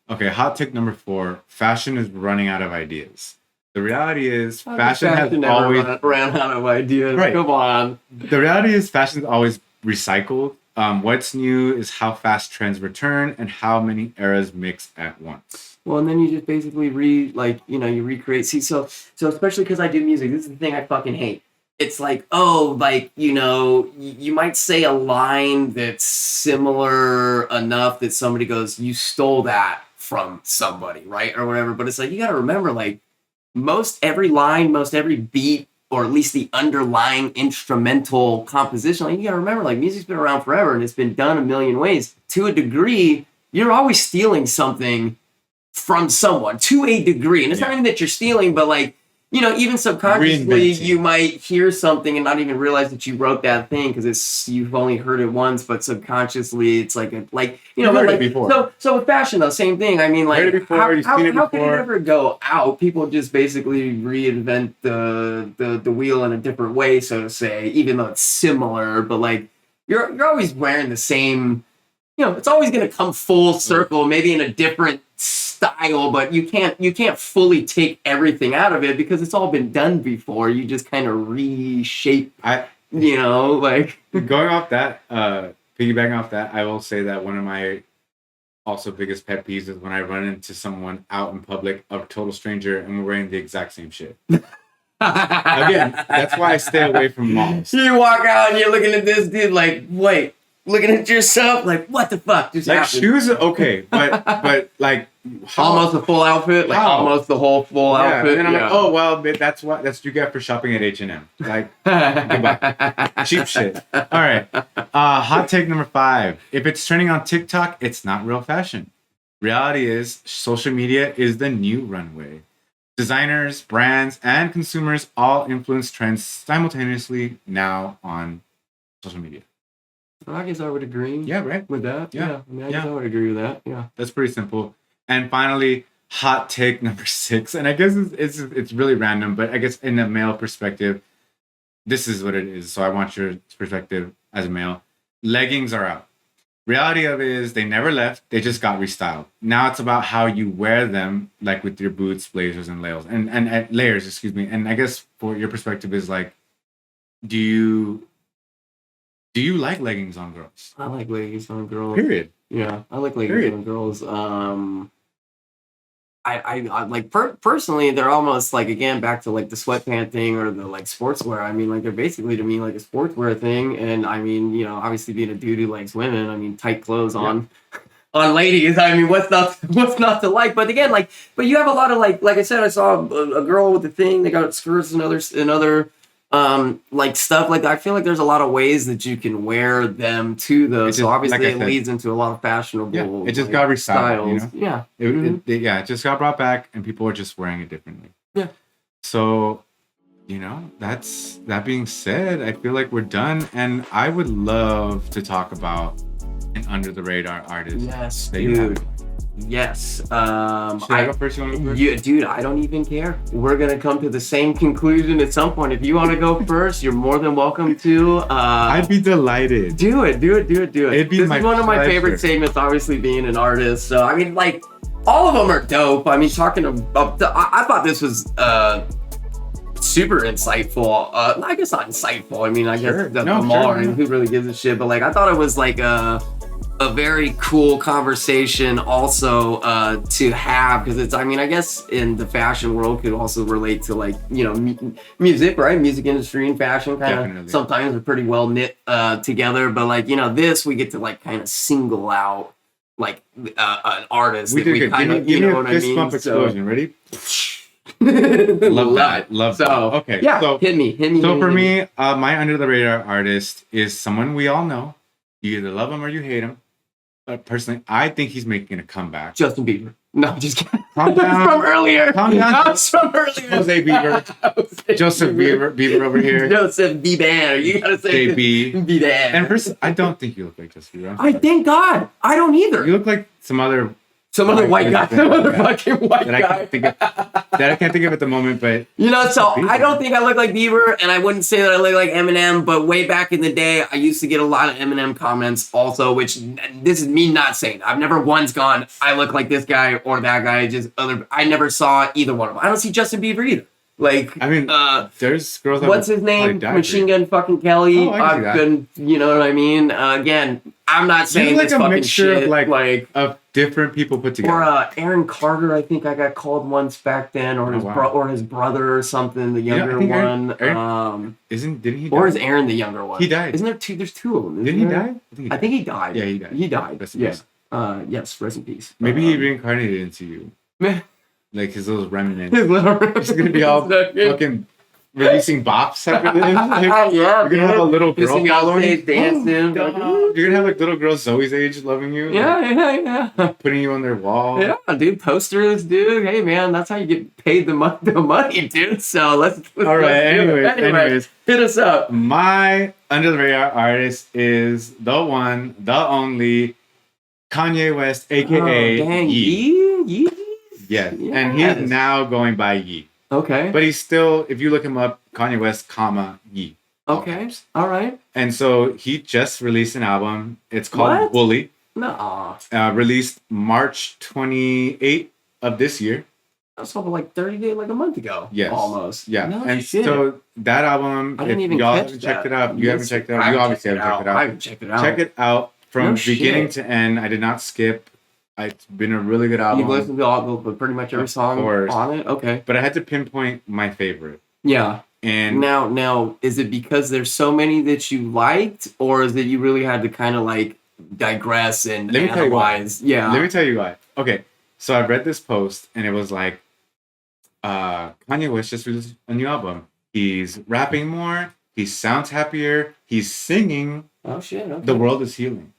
Okay, hot take number 4. Fashion is running out of ideas. The reality is fashion has always ran out of ideas. Right. Come on. The reality is fashion's always recycled. What's new is how fast trends return and how many eras mix at once. Well, and then you just basically you recreate. See, so especially because I do music, this is the thing I fucking hate. It's like, you might say a line that's similar enough that somebody goes, you stole that from somebody, right? Or whatever. But it's like, you got to remember, like, most every line, most every beat, or at least the underlying instrumental composition, like, you got to remember, like, music's been around forever and it's been done a million ways. To a degree, you're always stealing something from someone to a degree. And it's not even that you're stealing, but like, even subconsciously, you might hear something and not even realize that you wrote that thing because you've only heard it once, but subconsciously it's like heard it before. So with fashion, though, same thing. I mean, like, heard it before, how could it ever go out? People just basically reinvent the wheel in a different way, so to say, even though it's similar, but like you're always wearing the same. It's always going to come full circle, maybe in a different style, but you can't fully take everything out of it because it's all been done before. You just kind of reshape, like. Going off that, piggybacking off that, I will say that one of my also biggest pet peeves is when I run into someone out in public, a total stranger, and we're wearing the exact same shit. Again, that's why I stay away from malls. You walk out and you're looking at this dude like, wait. Looking at yourself like, what the fuck just happened? Shoes are okay, but like almost a full outfit, like almost the whole full outfit. And I'm like, oh well, that's what you get for shopping at H&M. Like, goodbye, cheap shit. All right, hot take number 5: if it's trending on TikTok, it's not real fashion. Reality is, social media is the new runway. Designers, brands, and consumers all influence trends simultaneously now on social media. I guess I would agree. Yeah, right. With that. Yeah. I mean, I guess I would agree with that. Yeah. That's pretty simple. And finally, hot take number 6. And I guess it's really random, but I guess in a male perspective, this is what it is. So I want your perspective as a male. Leggings are out. Reality of it is they never left. They just got restyled. Now it's about how you wear them, like with your boots, blazers, and layers. And layers, excuse me. And I guess for your perspective is like, do you like leggings on girls? I like leggings on girls. Period. Yeah, I like leggings on girls. I like personally, they're almost like, again, back to like the sweatpant thing or the like sportswear. I mean, like they're basically to me like a sportswear thing. And I mean, obviously being a dude who likes women, I mean, tight clothes on ladies. I mean, what's not to like? But again, but you have a lot of like I said, I saw a girl with the thing. They got skirts and other. Like stuff like that. I feel like there's a lot of ways that you can wear them too, though. So obviously it leads into a lot of fashionable. Yeah, it just got restyled. Yeah, it just got brought back, and people are just wearing it differently. Yeah. So, that being said, I feel like we're done, and I would love to talk about an under the radar artist. Yes, dude. Yes. Should I go first? You want to go first? Dude, I don't even care. We're gonna come to the same conclusion at some point. If you want to go first, you're more than welcome to. I'd be delighted. Do it. It'd be This is one of my favorite segments, obviously being an artist. So I mean, like, all of them are dope. I mean, talking about, I thought this was super insightful. I guess not insightful. I mean, I guess who really gives a shit? But like, I thought it was like a very cool conversation also to have, because it's, I mean, I guess in the fashion world could also relate to, like, you know, music, right? Music industry and fashion kind of sometimes are pretty well knit together, but like, you know, this we get to like kind of single out like an artist. We did good. Give me a fist bump explosion. Ready? Love that. So okay, yeah, so hit me. So for me, my under the radar artist is someone we all know. You either love him or you hate him. But personally, I think he's making a comeback. Justin Bieber. No, I'm just kidding. Calm down. From earlier. Calm down. That's from earlier. Jose Bieber. Joseph Bieber over here. Joseph Bieber. You gotta say JB. Bieber. And first, I don't think you look like Joseph Bieber. I thank God. I don't either. You look like some other white guy. Some other fucking white guy. I can't think of at the moment, but you know, so I don't think I look like Bieber, and I wouldn't say that I look like Eminem, but way back in the day, I used to get a lot of Eminem comments also, which this is me not saying. I've never once gone, I look like this guy or that guy, I never saw either one of them. I don't see Justin Bieber either. Like, I mean, there's girls that what's his name? Machine Gun fucking Kelly. Oh, I can, you know what I mean? Again, I'm not saying like this a fucking mixture shit. Of like of different people put together. Or Aaron Carter, I think I got called once back then, or his brother or something, the younger one. Didn't he die? Or is Aaron the younger one? He died. Isn't there two? There's two of them. Didn't he die? I think he died. Yeah, he died. He died. Rest in peace. Yes, rest in peace. Maybe he reincarnated into you. Like his little remnants. His little He's gonna be all fucking releasing bops after this. Like, yeah, you're gonna have a little girl following you. Dancing. You're gonna have like little girls Zoe's age loving you. Yeah. Putting you on their wall. Yeah, dude. Posters, dude. Hey, man, that's how you get paid the money, dude. So let's all right. Anyways, hit us up. My under the radar artist is the one, the only Kanye West, aka Yee. Yes, and he's now going by Yee. Okay. But he's still, if you look him up, Kanye West, Yee. Okay. All right. And so he just released an album. It's called Bully. No. Released March 28th of this year. That's over like 30 days, like a month ago. Yes. Almost. Yeah. No and shit. So that album, I didn't if even y'all catch haven't that. checked it out, you haven't checked it out. You obviously haven't checked it out. I haven't checked it out. Check it out from No beginning shit. to end. I did not skip. It's been a really good album. You've listened to pretty much every song on it? Okay. But I had to pinpoint my favorite. Yeah. And now, is it because there's so many that you liked, or is it you really had to kind of like digress and analyze? Yeah. Let me tell you why. Okay. So I read this post and it was like, Kanye West just released a new album. He's rapping more. He sounds happier. He's singing. Oh shit. Okay. The world is healing.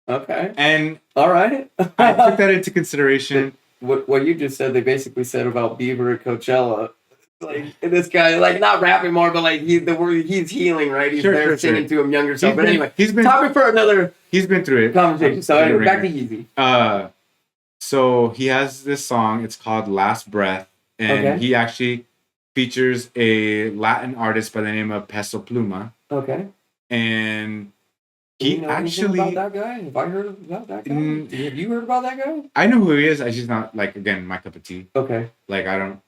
Okay. And all right. I took that into consideration. What you just said, they basically said about Bieber at Coachella. Like this guy, like not rapping more, but like he's healing, right? He's singing to him younger self. But anyway, he's been topic for another. He's been through it. Conversation. So anyway, back to Yeezy. So he has this song. It's called "Last Breath," and he actually features a Latin artist by the name of Peso Pluma. Okay. And he actually about that guy. Have I heard about that guy? Have you heard about that guy? I know who he is. I just not like again my cup of tea. Okay. Like I'm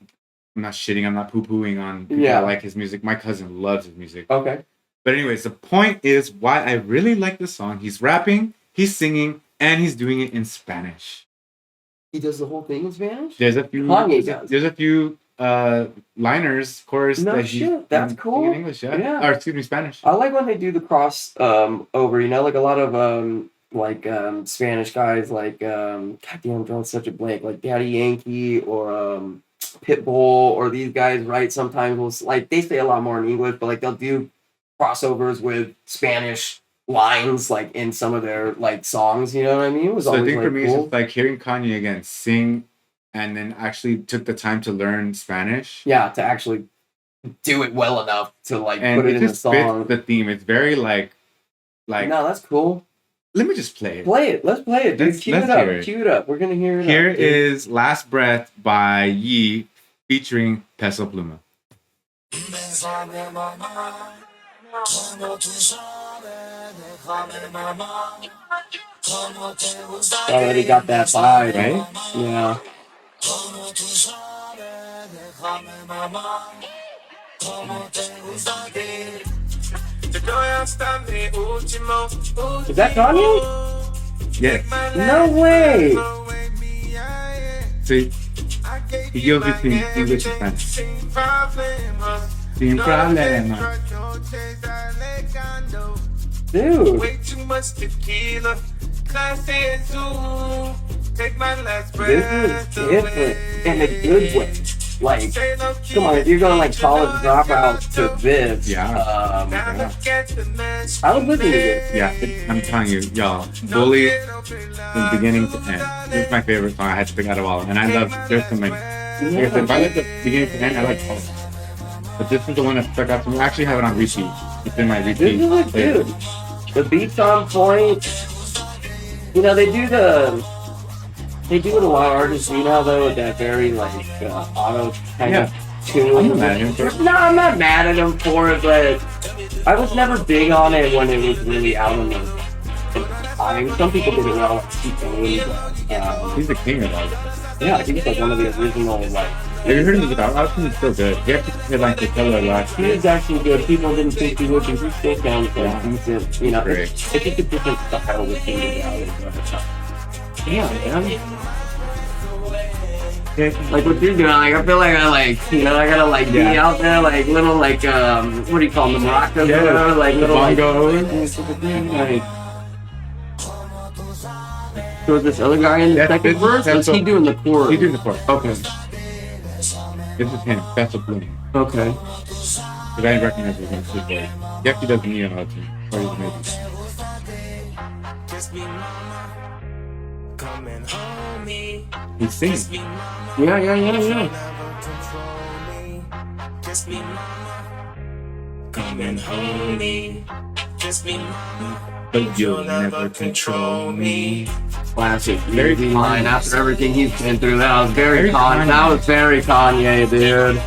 not shitting. I'm not poo-pooing on people that like his music. My cousin loves his music. Okay. But anyways, the point is why I really like the song. He's rapping, he's singing, and he's doing it in Spanish. He does the whole thing in Spanish? There's a few. Kanye does. There's a few liners, chorus. No shit. That's cool. In English, yeah. Or excuse me, Spanish. I like when they do the cross over. You know, like a lot of Spanish guys, like goddamn, I'm drawing such a blank, like Daddy Yankee or Pitbull or these guys, right? Sometimes will like they say a lot more in English, but like they'll do crossovers with Spanish lines like in some of their like songs. You know what I mean? It was always I think like, for me, cool. it's just like hearing Kanye again sing, and then actually took the time to learn Spanish. Yeah, to actually do it well enough to like and put it in the song. Fits the theme. It's very like. No, that's cool. Let me just play it. Play it. Let's play it, dude. Let's Cue it hear up. it. Cue it up. We're gonna hear it. Here up, is Last Breath by Yee featuring Peso Pluma. Already got that vibe, right? Yeah. Is that Kanye? Yes. No way. See, he goes between English and Spanish. Sin problema. Dude. Way too much tequila. This is different in a good way. Like, come on, if you're going like college dropout to this, I would listen to this. Yeah, I'm telling you, y'all, Bully from beginning to end. This is my favorite song I had to pick out of all of them. And I love, there's so many. Like I said, if I like the beginning to end, I like all of them. But this is the one that stuck out to me. I actually have it on repeat. It's in my repeat. This is a dude. The beat's on point. You know, they do it a lot of artists, you know, though, with that very, like, auto kind of tune. I'm not mad at him for it. No, I'm not mad at him for it, but I was never big on it when it was really out in the time. Some people did it well, like T-Pain, He's the king of all this. yeah, I think it's like one of the original, like... Have you heard him without option? He's still good. He actually played like the color last He year. is actually good. People didn't think he would, but he still sounds like decent. You know, Great. it's just a different style with him. Yeah, man. Like what you're doing, like I feel like I gotta like be out there like little like what do you call them, the maracas, Yeah, like little bongo. like. So is this other guy in the second verse? Or is he doing the chorus? He's doing the chorus. Okay. This is him, Peso Pluma. Okay. Because I didn't recognize him in the voice. He actually does me on auto-tune. Or he's amazing. He's singing. Yeah. Coming home, me. Just be But you'll never control me. Classic. Very Easy line Kanye. after everything he's been through. That was very Very Kanye. Kanye. That was very Kanye, dude.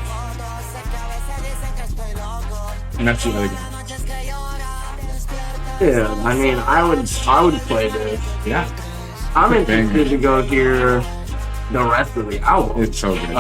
And that's the other guy. Yeah, I mean, I would play this. Yeah. I'm It's a banger. interested to go hear the rest of the album. It's so good.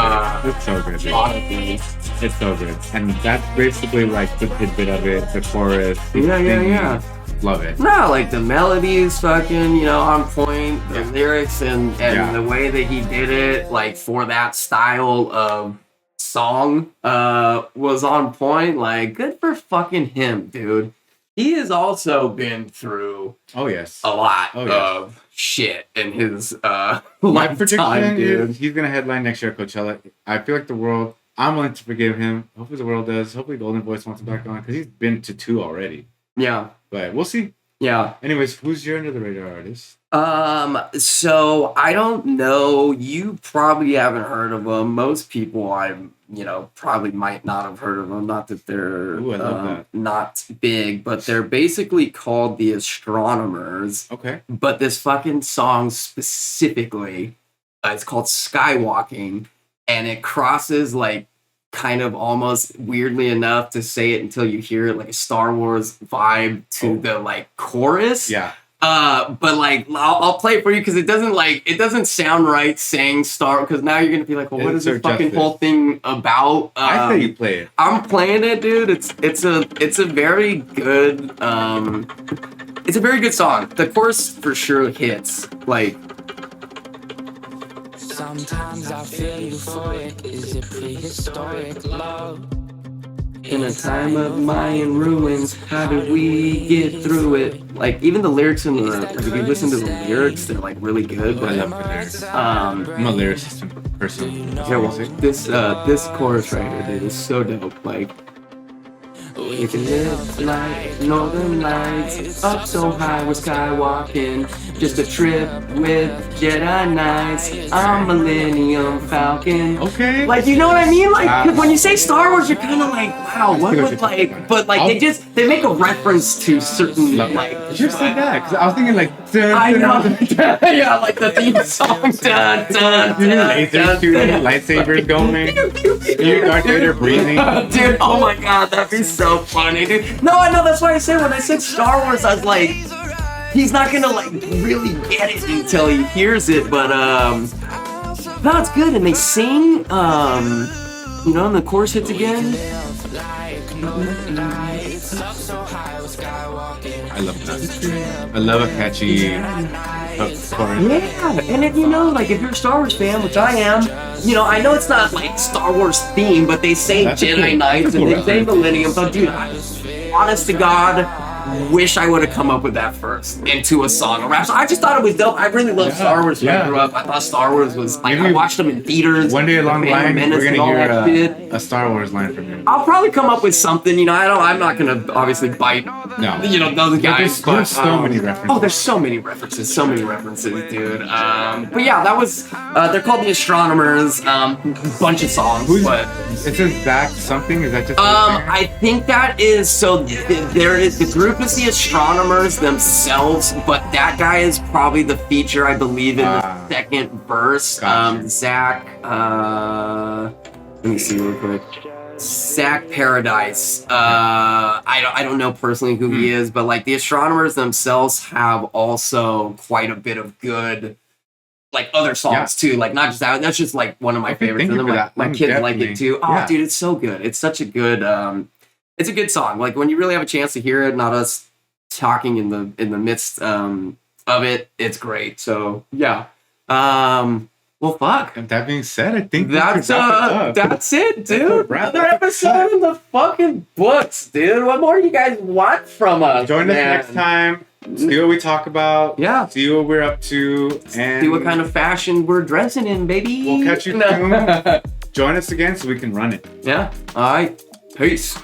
It's so good. Dude. Honestly. It's so good. And that's basically like the tidbit of it, the chorus. the Yeah. singing. Love it. No, like the melody is fucking, on point. The lyrics and the way that he did it, like for that style of song, was on point. Like, good for fucking him, dude. He has also been through Oh, yes. a lot Oh, yes. of shit in his My lifetime, prediction dude. is he's going to headline next year at Coachella. I feel like the world, I'm willing to forgive him. Hopefully the world does. Hopefully Golden Voice wants him back on because he's been to 2 already. Yeah, But we'll see. yeah. Anyways, who's your under the radar artist? So I don't know. You probably haven't heard of them. Most people probably might not have heard of them. Not that they're Ooh, I love that. not big, but they're basically called the Astronomers. Okay. But this fucking song specifically, it's called Skywalking, and it crosses like kind of almost weirdly enough to say it until you hear it like a Star Wars vibe to the like chorus. Yeah. But like I'll play it for you because it doesn't sound right saying Star, because now you're gonna be like, well, what is this fucking whole thing about? I say you play it. I'm playing it, dude. It's a very good it's a very good song. The chorus for sure hits. Like, sometimes I feel euphoric. Is it prehistoric love? in a time of Mayan ruins, how did we get through it? Like, even the lyrics in the, like, if you listen to the lyrics, they're like really good. I But love the lyrics. um, I'm a lyricist person. yeah, well, this chorus right here, dude, is so dope. Like, We can live like northern lights. Up so high, we're skywalking. Just a trip with Jedi Knights. I'm Millennium Falcon. Okay. Like, you know what I mean? Like, 'cause when you say Star Wars, you're kind of like, wow, what would like, but like they make a reference to certain like. You just said that because I was thinking like. I know. Yeah, like the theme song. Dun, dun, dun, dun, Lightsabers going. You're Darth Vader breathing. Dude, oh my god, that'd be so funny, dude. No, I know, that's why I said when I said Star Wars, I was like, he's not gonna like really get it until he hears it, but no, it's good, and they sing, you know, and the chorus hits again. I love that. I love a catchy chorus. Yeah, and if you know, like if you're a Star Wars fan, which I am, you know, I know it's not like Star Wars theme, but they say Jedi Knights and they say Millennium. But dude, honest to God, wish I would have come up with that first into a song or rap. So I just thought it was dope. I really loved Star Wars when I grew up. I thought Star Wars was like, I watched them in theaters. One day along the line, we're gonna hear a Star Wars line from you. I'll probably come up with something, you know. I'm not gonna obviously bite, you know, those guys. There's so many references. Oh, there's so many references, dude. But yeah, that was. They're called the Astronomers. Bunch of songs. But it says Zach something. Is that just? I think that is so. There is the group is the Astronomers themselves, but that guy is probably the feature, I believe, in the second verse. Gotcha. Zach. Let me see real quick. Zach Paradise. I don't know personally who he is, but like the Astronomers themselves have also quite a bit of good, like other songs too. Like not just that. That's just like one of my favorites. And then my kids like it too. Oh, dude, it's so good. It's such a good. It's a good song. Like when you really have a chance to hear it, not us talking in the midst of it. It's great. So yeah. Well, fuck. That being said, I think that's it, dude. Another episode in the fucking books, dude. What more do you guys want from us? Join us next time. See what we talk about. Yeah. See what we're up to. And see what kind of fashion we're dressing in, baby. We'll catch you soon. Join us again so we can run it. Yeah. All right. Peace.